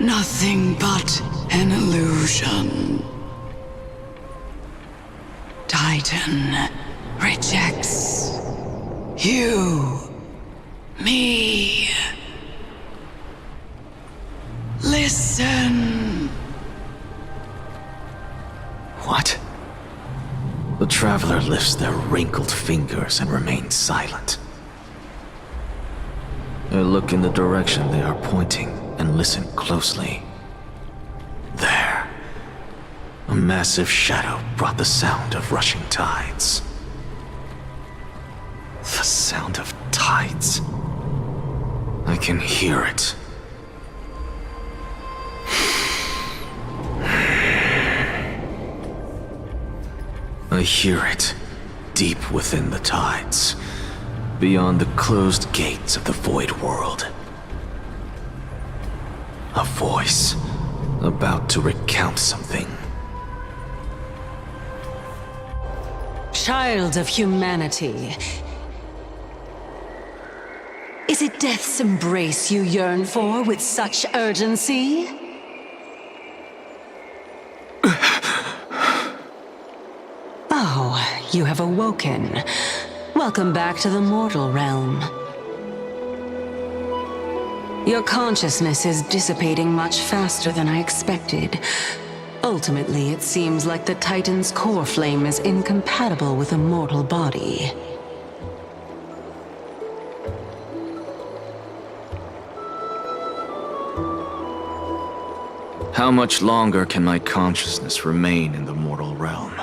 Nothing but an illusion. Titan rejects you, me. Listen. What? The Traveler lifts their wrinkled fingers and remains silent. I look in the direction they are pointing and listen closely. There. A massive shadow brought the sound of rushing tides. The sound of tides. I can hear it. I hear it, deep within the tides, beyond the closed gates of the Void World. A voice, about to recount something. Child of humanity, is it death's embrace you yearn for with such urgency? Oh, you have awoken. Welcome back to the mortal realm. Your consciousness is dissipating much faster than I expected. Ultimately, it seems like the Titan's core flame is incompatible with a mortal body. How much longer can my consciousness remain in the mortal realm?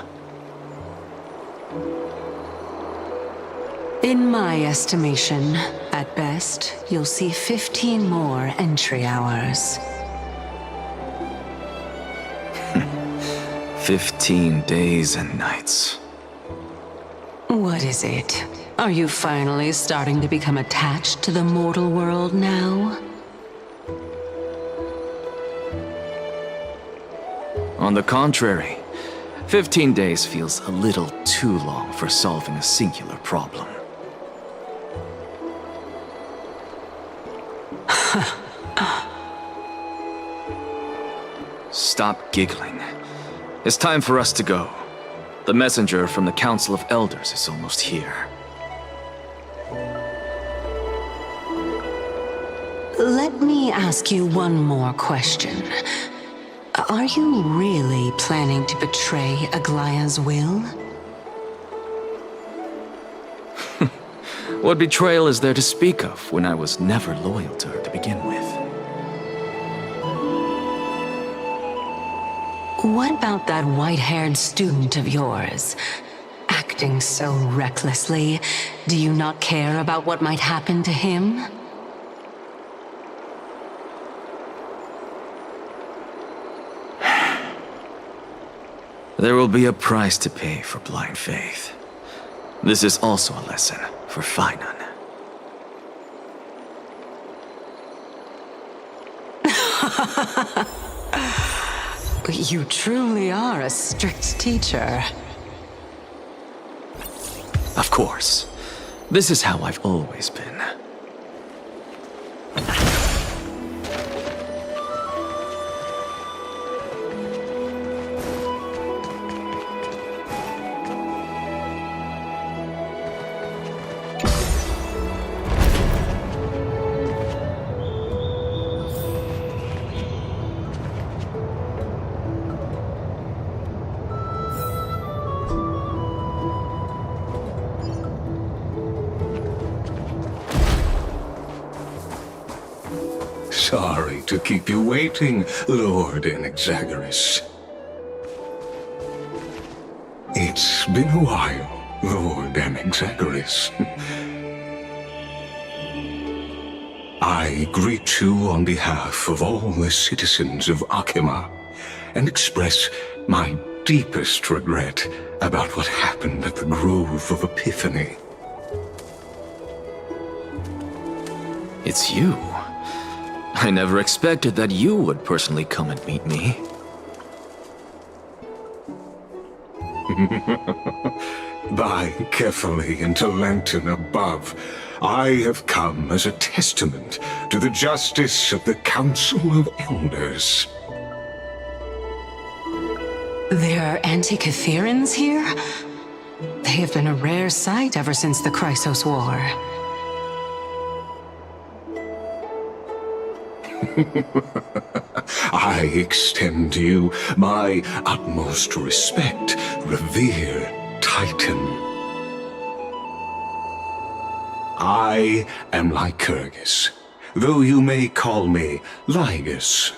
In my estimation, at best, you'll see 15 more entry hours. 15 days and nights. What is it? Are you finally starting to become attached to the mortal world now? On the contrary, 15 days feels a little too long for solving a singular problem. Stop giggling. It's time for us to go. The messenger from the Council of Elders is almost here. Let me ask you one more question. Are you really planning to betray Aglaya's will? What betrayal is there to speak of when I was never loyal to her to begin with? What about that white-haired student of yours? Acting so recklessly, do you not care about what might happen to him? There will be a price to pay for blind faith. This is also a lesson for Finan. You truly are a strict teacher. Of course. This is how I've always been. Sorry to keep you waiting, Lord Anaxagoras. It's been a while, I greet you on behalf of all the citizens of Akima, and express my deepest regret about what happened at the Grove of Epiphany. It's you. I never expected that you would personally come and meet me. By carefully into Lantern above, I have come as a testament to the justice of the Council of Elders. There are Antikytherans here? They have been a rare sight ever since the Chrysos War. I extend to you my utmost respect, revere, Titan. I am Lycurgus, though you may call me Lygus,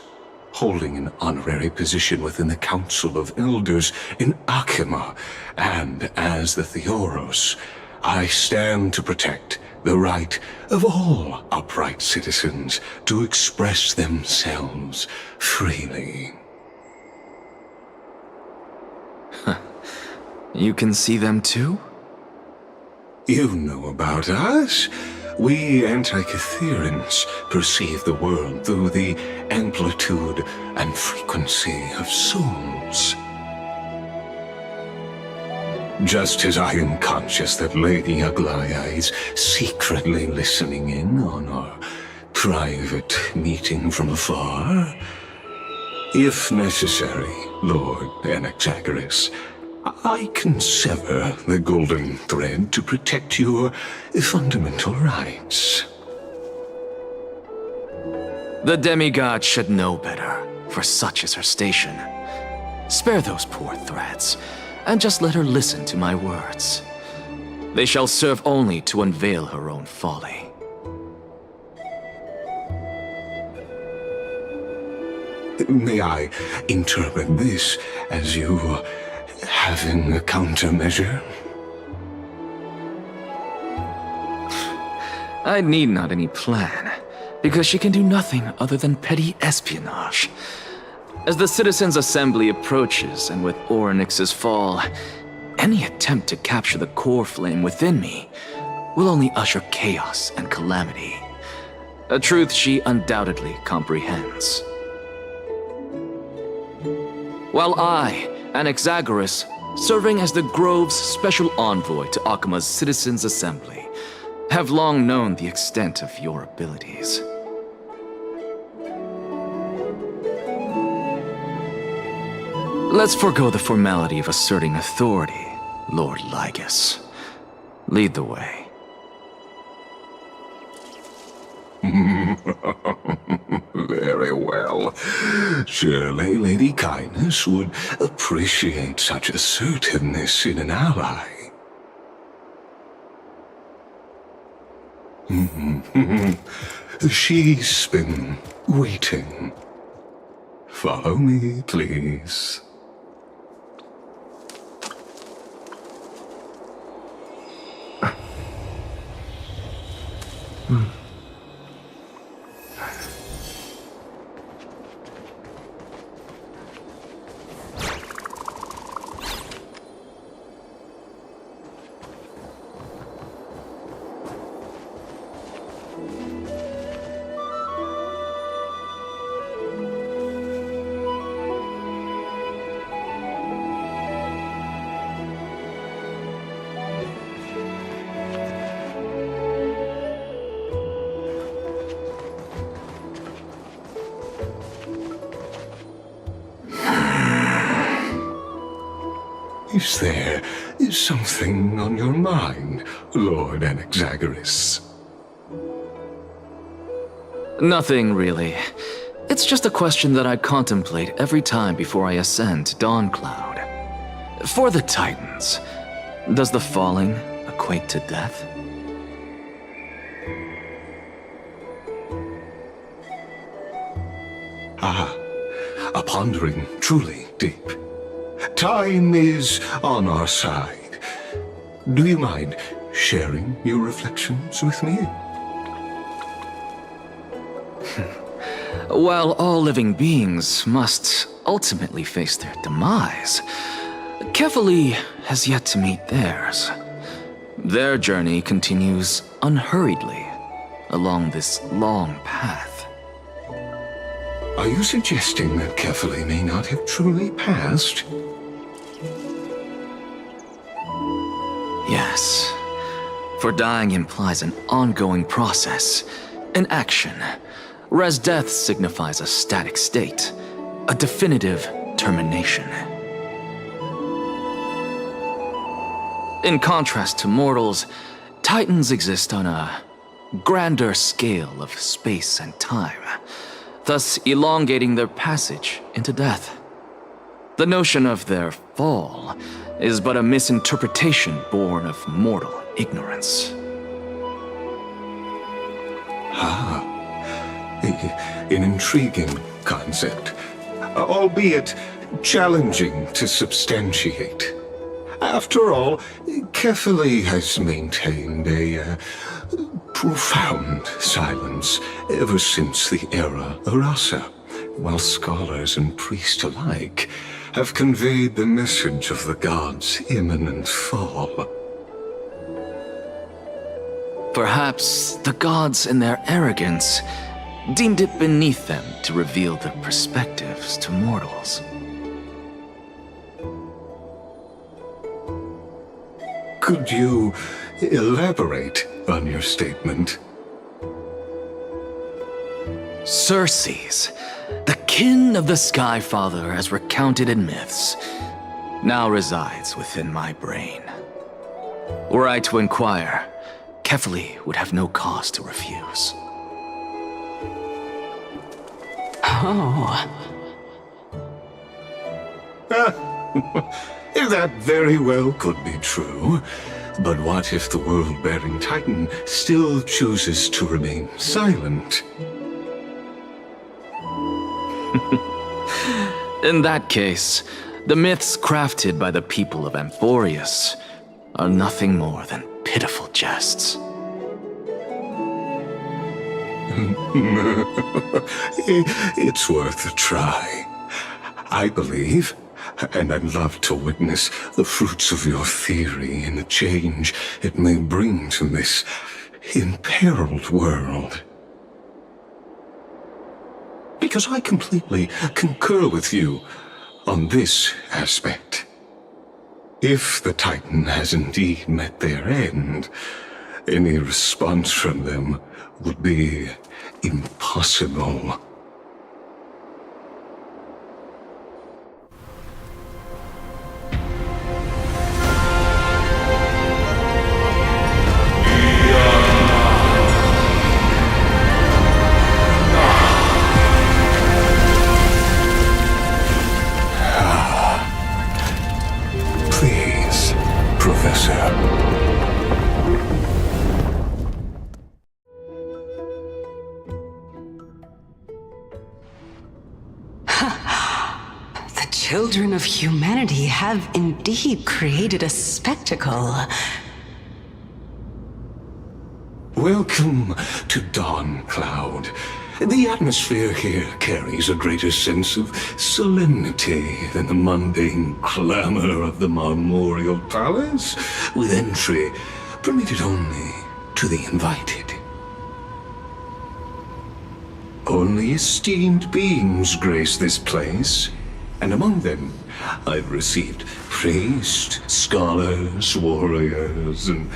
holding an honorary position within the Council of Elders in Akima, and as the Theoros, I stand to protect the right of all upright citizens to express themselves freely. You can see them too? You know about us. We Antikytherans perceive the world through the amplitude and frequency of souls. Just as I am conscious that Lady Aglaya is secretly listening in on our private meeting from afar, if necessary, Lord Anaxagoras, I can sever the golden thread to protect your fundamental rights. The demigod should know better, for such is her station. Spare those poor threads, and just let her listen to my words. They shall serve only to unveil her own folly. May I interpret this as you having a countermeasure? I need not any plan, because she can do nothing other than petty espionage. As the Citizens' Assembly approaches, and with Orynyx's fall, any attempt to capture the core flame within me will only usher chaos and calamity. A truth she undoubtedly comprehends. While I, Anaxagoras, serving as the Grove's special envoy to Akima's Citizens' Assembly, have long known the extent of your abilities. Let's forego the formality of asserting authority, Lord Lygus. Lead the way. Very well. Surely Lady Kindness would appreciate such assertiveness in an ally. She's been waiting. Follow me, please. Is something on your mind, Lord Anaxagoras? Nothing, really. It's just a question that I contemplate every time before I ascend to Dawncloud. For the Titans, does the falling equate to death? Ah, a pondering truly deep. Time is on our side. Do you mind sharing your reflections with me? while all living beings must ultimately face their demise, Kefali has yet to meet theirs. Their journey continues unhurriedly along this long path. Are you suggesting that Kefali may not have truly passed? Yes, for dying implies an ongoing process, an action, whereas death signifies a static state, a definitive termination. In contrast to mortals, Titans exist on a grander scale of space and time, thus elongating their passage into death. The notion of their fall is but a misinterpretation born of mortal ignorance. An intriguing concept, albeit challenging to substantiate. After all, Kefali has maintained a profound silence ever since the era Arasa, while scholars and priests alike have conveyed the message of the gods' imminent fall. Perhaps the gods, in their arrogance, deemed it beneath them to reveal their perspectives to mortals. Could you elaborate on your statement? Circes, the kin of the Skyfather as recounted in myths, now resides within my brain. Were I to inquire, Kefali would have no cause to refuse. Oh. That very well could be true. But what if the world-bearing Titan still chooses to remain silent? In that case, the myths crafted by the people of Amphoreus are nothing more than pitiful jests. It's worth a try. I believe, and I'd love to witness the fruits of your theory and the change it may bring to this imperiled world. Because I completely concur with you on this aspect. If the Titan has indeed met their end, any response from them would be impossible. Please, Professor. The children of humanity have indeed created a spectacle. Welcome to Dawn Cloud. The atmosphere here carries a greater sense of solemnity than the mundane clamor of the Marmorial Palace, with entry permitted only to the invited. Only esteemed beings grace this place, and among them I've received priests, scholars, warriors, and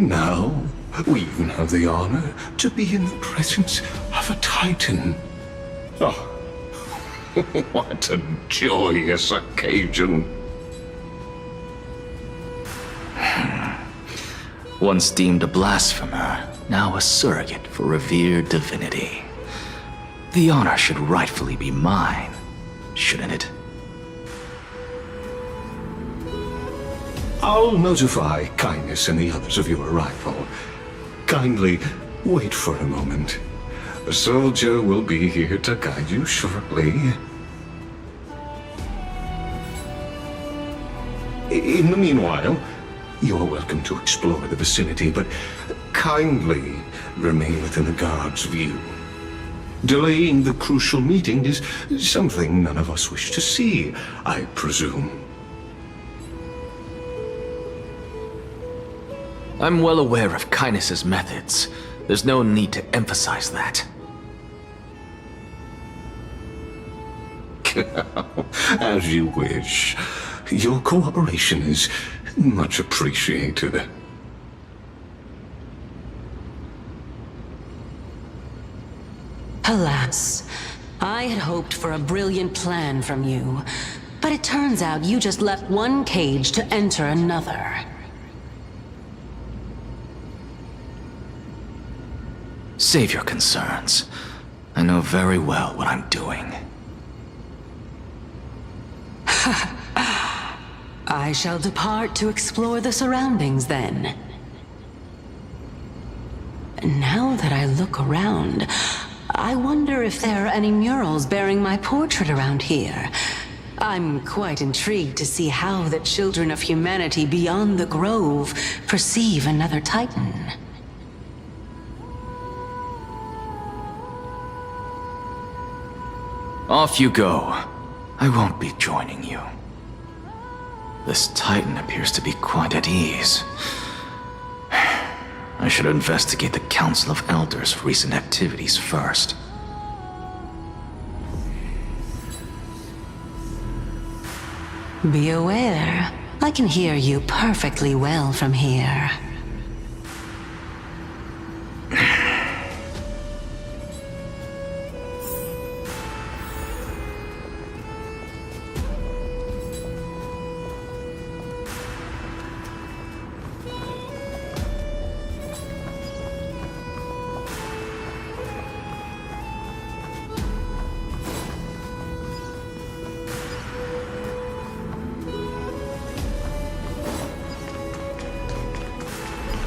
now we even have the honor to be in the presence of a Titan. Oh, what a joyous occasion. Once deemed a blasphemer, now a surrogate for revered divinity. The honor should rightfully be mine, shouldn't it? I'll notify Kindness and the others of your arrival. Kindly wait for a moment. A soldier will be here to guide you shortly. In the meanwhile, you're welcome to explore the vicinity, but kindly remain within the guard's view. Delaying the crucial meeting is something none of us wish to see, I presume. I'm well aware of Kindness's methods. There's no need to emphasize that. As you wish. Your cooperation is much appreciated. Alas, I had hoped for a brilliant plan from you, but it turns out you just left one cage to enter another. Save your concerns. I know very well what I'm doing. I shall depart to explore the surroundings then. Now that I look around, I wonder if there are any murals bearing my portrait around here. I'm quite intrigued to see how the children of humanity beyond the grove perceive another Titan. Off you go. I won't be joining you. This Titan appears to be quite at ease. I should investigate the Council of Elders' recent activities first. Be aware, I can hear you perfectly well from here.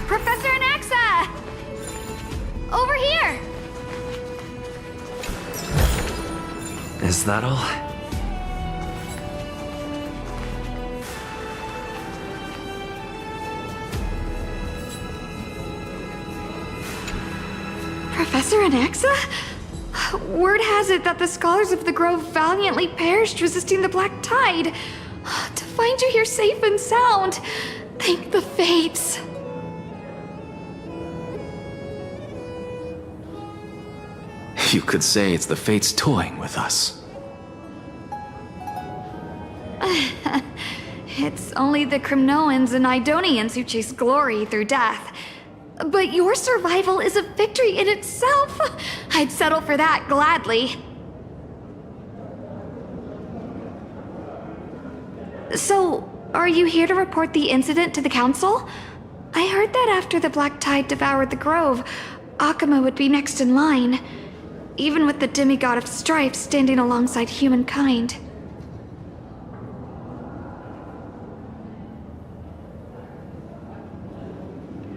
Professor Anaxa! Over here! Is that all? Professor Anaxa? Word has it that the scholars of the Grove valiantly perished resisting the Black Tide. To find you here safe and sound, thank the fates. You could say it's the fates toying with us. It's only the Crimnoans and Idonians who chase glory through death. But your survival is a victory in itself. I'd settle for that gladly. So, are you here to report the incident to the Council? I heard that after the Black Tide devoured the Grove, Akuma would be next in line, even with the demigod of strife standing alongside humankind.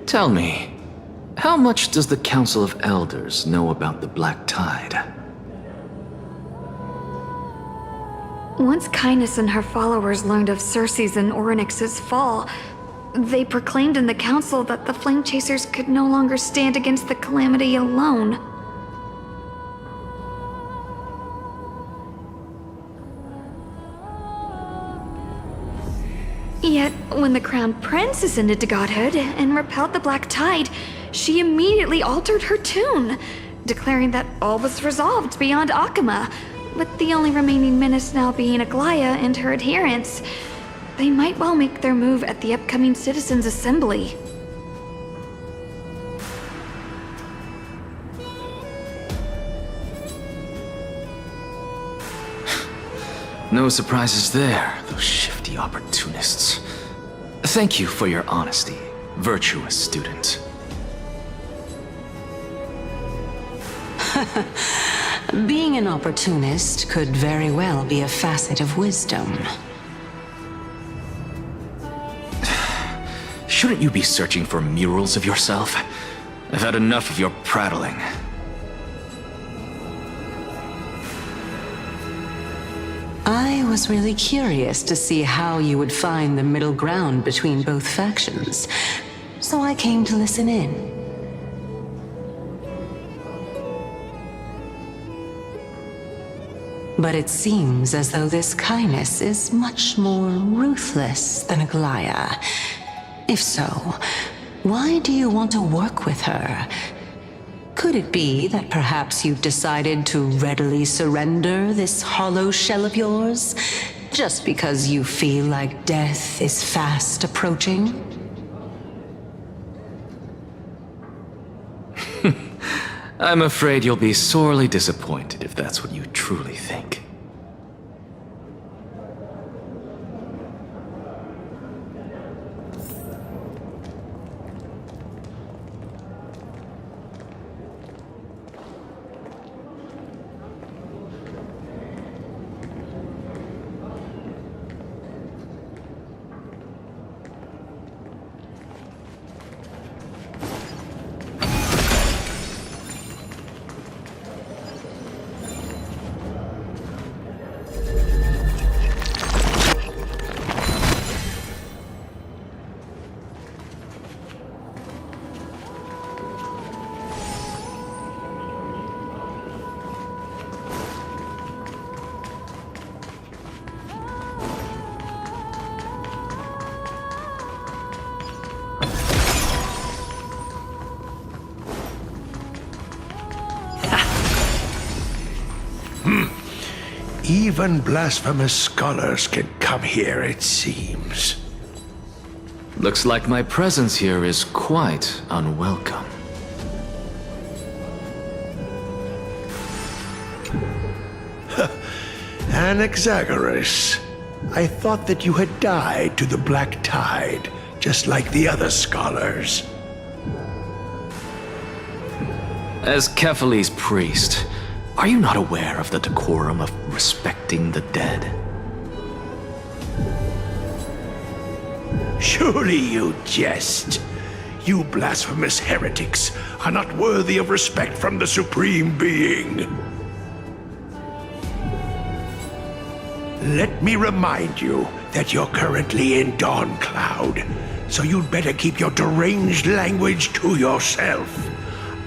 Tell me, how much does the Council of Elders know about the Black Tide? Once Kindness and her followers learned of Circe's and Orynyx's fall, they proclaimed in the council that the Flame Chasers could no longer stand against the calamity alone. Yet, when the Crown Prince ascended to godhood and repelled the Black Tide, she immediately altered her tune, declaring that all was resolved beyond Akuma, with the only remaining menace now being Aglaya and her adherents. They might well make their move at the upcoming Citizens' Assembly. No surprises there, those shifty opportunists. Thank you for your honesty, virtuous student. Being an opportunist could very well be a facet of wisdom. Shouldn't you be searching for murals of yourself? I've had enough of your prattling. I was really curious to see how you would find the middle ground between both factions, so I came to listen in. But it seems as though this Kindness is much more ruthless than Aglaya. If so, why do you want to work with her? Could it be that perhaps you've decided to readily surrender this hollow shell of yours, just because you feel like death is fast approaching? I'm afraid you'll be sorely disappointed if that's what you truly think. Even blasphemous scholars can come here, it seems. Looks like my presence here is quite unwelcome. Anaxagoras. I thought that you had died to the Black Tide, just like the other scholars. As Kefali's priest, are you not aware of the decorum of respecting the dead? Surely you jest. You blasphemous heretics are not worthy of respect from the Supreme Being. Let me remind you that you're currently in Dawn Cloud, so you'd better keep your deranged language to yourself.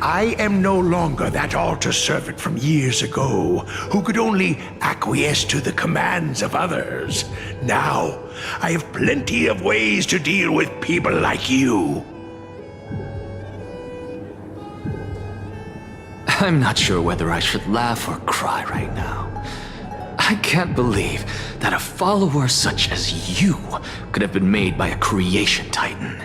I am no longer that altar servant from years ago who could only acquiesce to the commands of others. Now, I have plenty of ways to deal with people like you. I'm not sure whether I should laugh or cry right now. I can't believe that a follower such as you could have been made by a creation titan.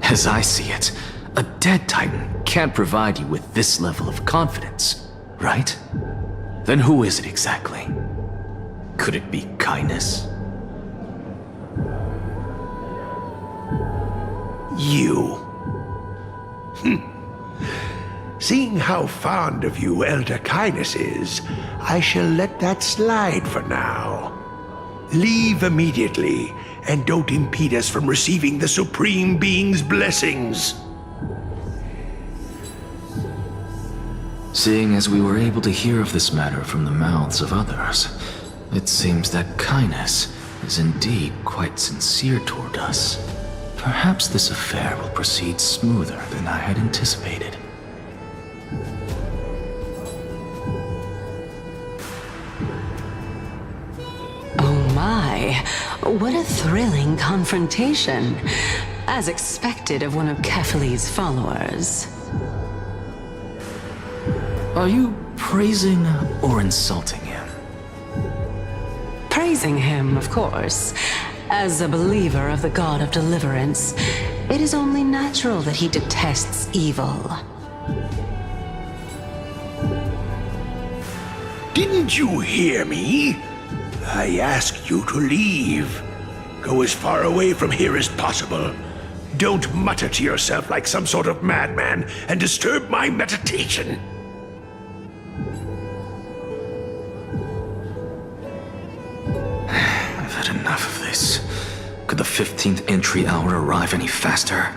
As I see it, a dead titan can't provide you with this level of confidence, right? Then who is it exactly? Could it be Kindness? You. Seeing how fond of you Elder Kindness is, I shall let that slide for now. Leave immediately, and don't impede us from receiving the Supreme Being's blessings. Seeing as we were able to hear of this matter from the mouths of others, it seems that Kindness is indeed quite sincere toward us. Perhaps this affair will proceed smoother than I had anticipated. What a thrilling confrontation. As expected of one of Kefali's followers. Are you praising or insulting him? Praising him, of course. As a believer of the God of Deliverance, it is only natural that he detests evil. Didn't you hear me? I asked you to leave. Go as far away from here as possible. Don't mutter to yourself like some sort of madman and disturb my meditation. I've had enough of this. Could the 15th entry hour arrive any faster?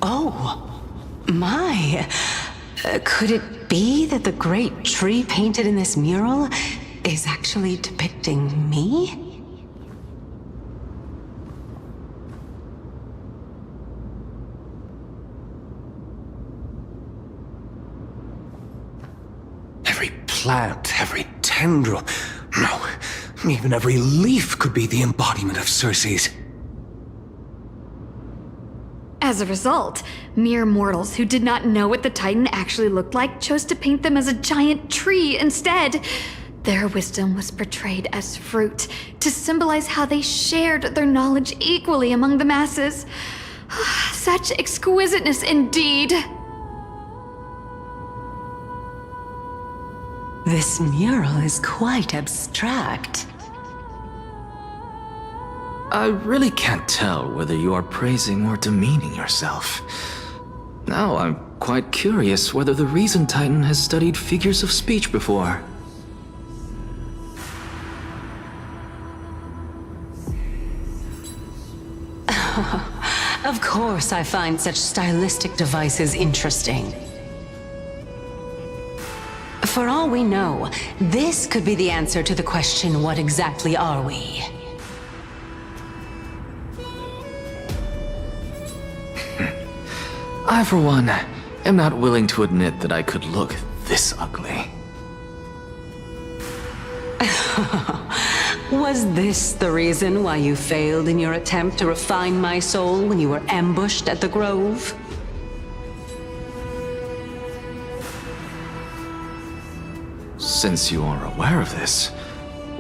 Oh, my. Could it be that the great tree painted in this mural is actually depicting me? Every plant, every tendril, no, even every leaf could be the embodiment of Circe's. As a result, mere mortals who did not know what the Titan actually looked like chose to paint them as a giant tree instead. Their wisdom was portrayed as fruit, to symbolize how they shared their knowledge equally among the masses. Such exquisiteness indeed! This mural is quite abstract. I really can't tell whether you are praising or demeaning yourself. Now I'm quite curious whether the Reason Titan has studied figures of speech before. Of course I find such stylistic devices interesting. For all we know, this could be the answer to the question, what exactly are we? I, for one, am not willing to admit that I could look this ugly. Was this the reason why you failed in your attempt to refine my soul when you were ambushed at the Grove? Since you are aware of this,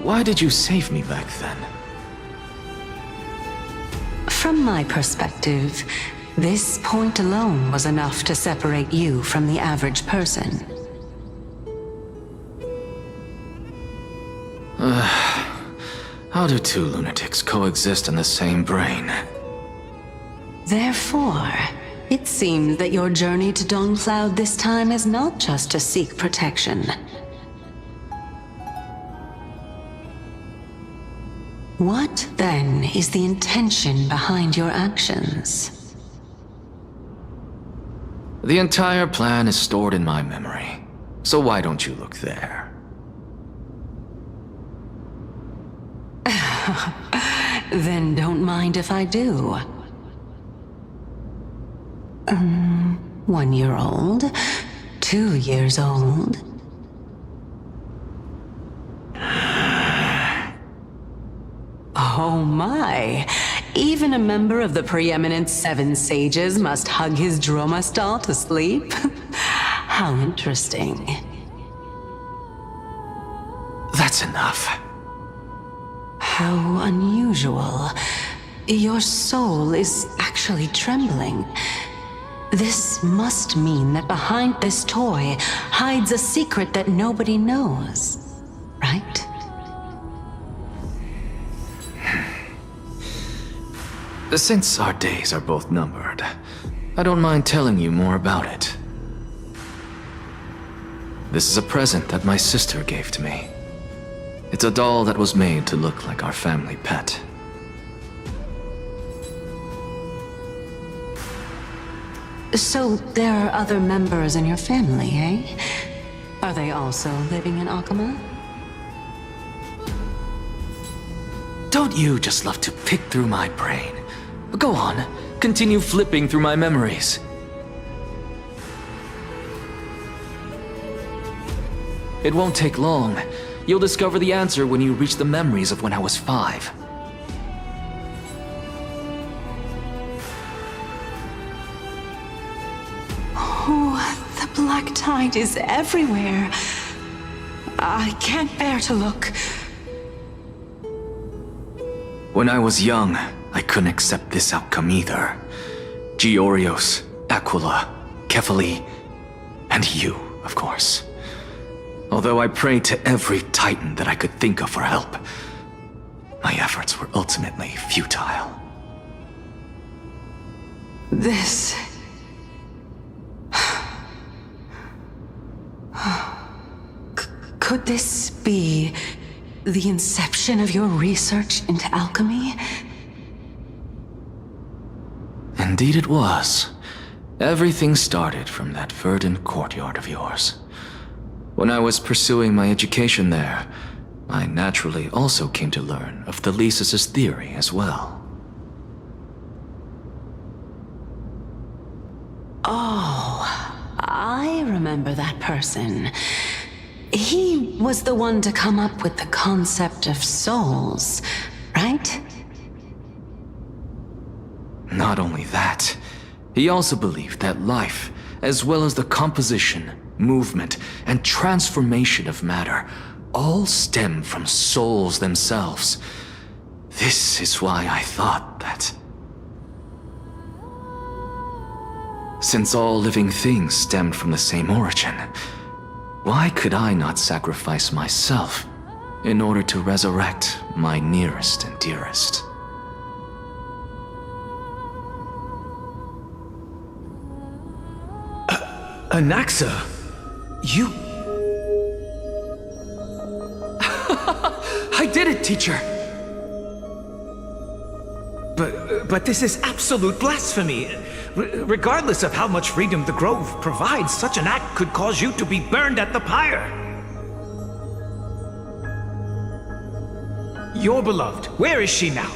why did you save me back then? From my perspective, this point alone was enough to separate you from the average person. How do two lunatics coexist in the same brain? Therefore, it seems that your journey to Dawncloud this time is not just to seek protection. What, then, is the intention behind your actions? The entire plan is stored in my memory, so why don't you look there? Then don't mind if I do. 1 year old, 2 years old. Oh my! Even a member of the preeminent Seven Sages must hug his Dromastal to sleep? How interesting. That's enough. How unusual. Your soul is actually trembling. This must mean that behind this toy hides a secret that nobody knows, right? Since our days are both numbered, I don't mind telling you more about it. This is a present that my sister gave to me. It's a doll that was made to look like our family pet. So there are other members in your family, eh? Are they also living in Akama? Don't you just love to pick through my brain? Go on, continue flipping through my memories. It won't take long. You'll discover the answer when you reach the memories of when I was 5. Oh, the black tide is everywhere. I can't bear to look. When I was young, I couldn't accept this outcome either. Georios, Aquila, Kefali, and you, of course. Although I prayed to every Titan that I could think of for help, my efforts were ultimately futile. This... Could this be the inception of your research into alchemy? Indeed it was. Everything started from that verdant courtyard of yours. When I was pursuing my education there, I naturally also came to learn of the Lysis' theory as well. Oh, I remember that person. He was the one to come up with the concept of souls, right? Not only that, he also believed that life, as well as the composition, movement, and transformation of matter, all stem from souls themselves. This is why I thought that, since all living things stemmed from the same origin, why could I not sacrifice myself in order to resurrect my nearest and dearest? Anaxa, you... I did it, teacher! But this is absolute blasphemy. Regardless of how much freedom the Grove provides, such an act could cause you to be burned at the pyre. Your beloved, where is she now?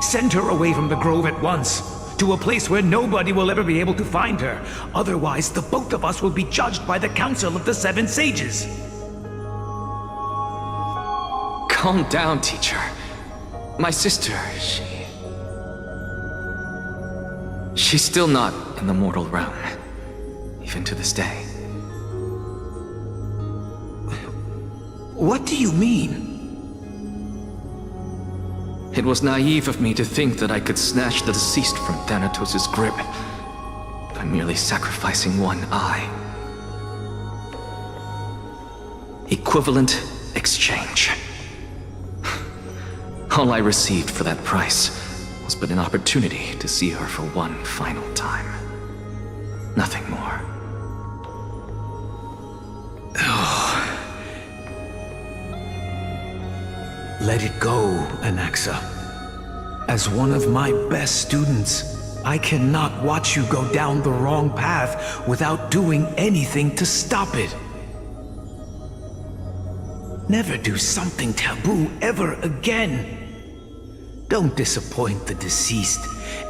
Send her away from the Grove at once, to a place where nobody will ever be able to find her. Otherwise, the both of us will be judged by the Council of the Seven Sages. Calm down, teacher. My sister, she's still not in the mortal realm, even to this day. What do you mean? It was naive of me to think that I could snatch the deceased from Thanatos' grip by merely sacrificing one eye. Equivalent exchange. All I received for that price was but an opportunity to see her for one final time. Nothing more. Let it go, Anaxa. As one of my best students, I cannot watch you go down the wrong path without doing anything to stop it. Never do something taboo ever again. Don't disappoint the deceased,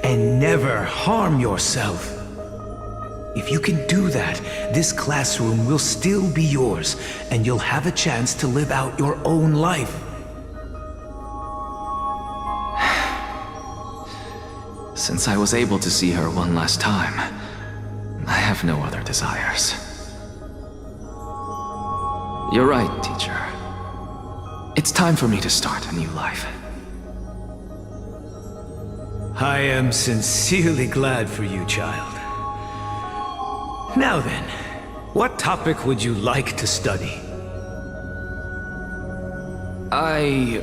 and never harm yourself. If you can do that, this classroom will still be yours, and you'll have a chance to live out your own life. Since I was able to see her one last time, I have no other desires. You're right, teacher. It's time for me to start a new life. I am sincerely glad for you, child. Now then, what topic would you like to study? I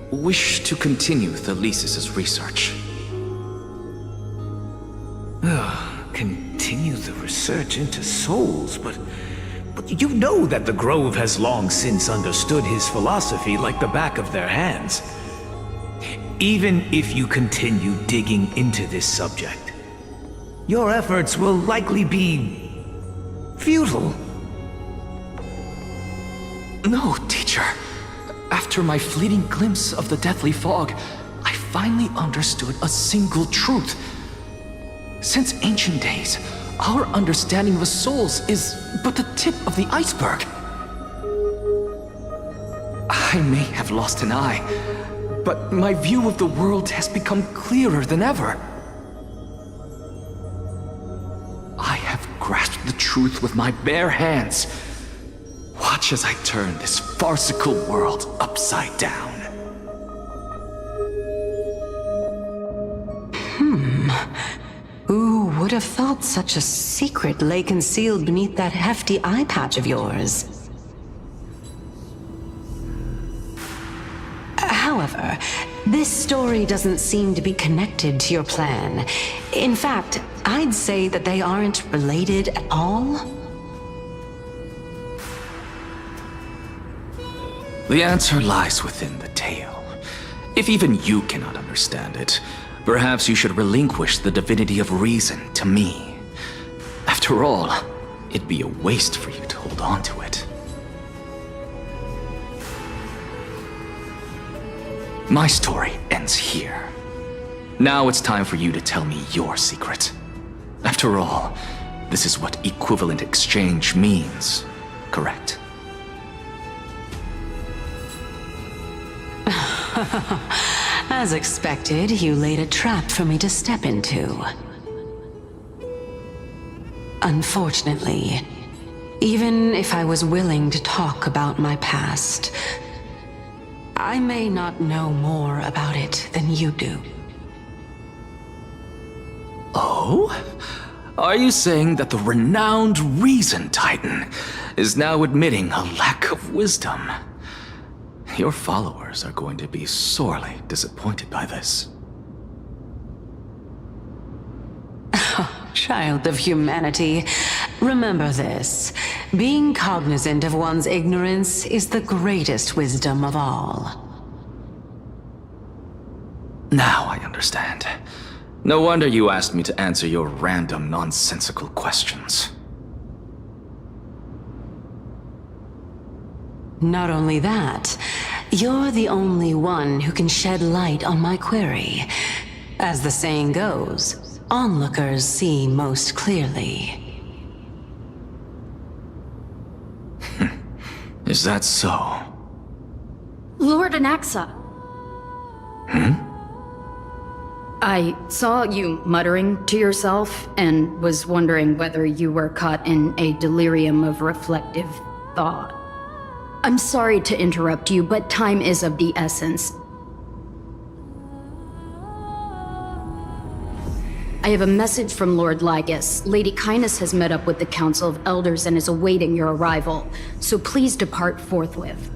wish to continue the Lysis' research. Continue the research into souls, but you know that the Grove has long since understood his philosophy like the back of their hands. Even if you continue digging into this subject, your efforts will likely be futile. No, teacher. After my fleeting glimpse of the deathly fog, I finally understood a single truth. Since ancient days, our understanding of the souls is but the tip of the iceberg. I may have lost an eye, but my view of the world has become clearer than ever. I have grasped the truth with my bare hands. Watch as I turn this farcical world upside down. Who would have thought such a secret lay concealed beneath that hefty eye patch of yours? However, this story doesn't seem to be connected to your plan. In fact, I'd say that they aren't related at all. The answer lies within the tale. If even you cannot understand it, perhaps you should relinquish the divinity of reason to me. After all, it'd be a waste for you to hold on to it. My story ends here. Now it's time for you to tell me your secret. After all, this is what equivalent exchange means, correct? As expected, you laid a trap for me to step into. Unfortunately, even if I was willing to talk about my past, I may not know more about it than you do. Oh? Are you saying that the renowned Reason Titan is now admitting a lack of wisdom? Your followers are going to be sorely disappointed by this. Child of humanity, remember this. Being cognizant of one's ignorance is the greatest wisdom of all. Now I understand. No wonder you asked me to answer your random, nonsensical questions. Not only that, you're the only one who can shed light on my query. As the saying goes, onlookers see most clearly. Is that so? Lord Anaxa. I saw you muttering to yourself and was wondering whether you were caught in a delirium of reflective thought. I'm sorry to interrupt you, but time is of the essence. I have a message from Lord Lygus. Lady Kindness has met up with the Council of Elders and is awaiting your arrival, so please depart forthwith.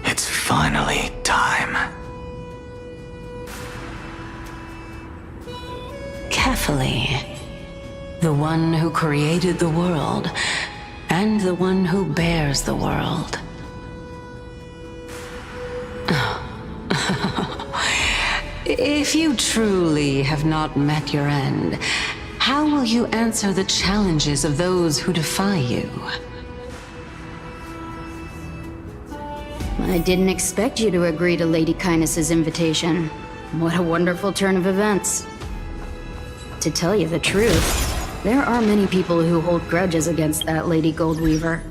It's finally time. Carefully. The one who created the world, and the one who bears the world. If you truly have not met your end, how will you answer the challenges of those who defy you? I didn't expect you to agree to Lady Kindness's invitation. What a wonderful turn of events. To tell you the truth, there are many people who hold grudges against that Lady Goldweaver.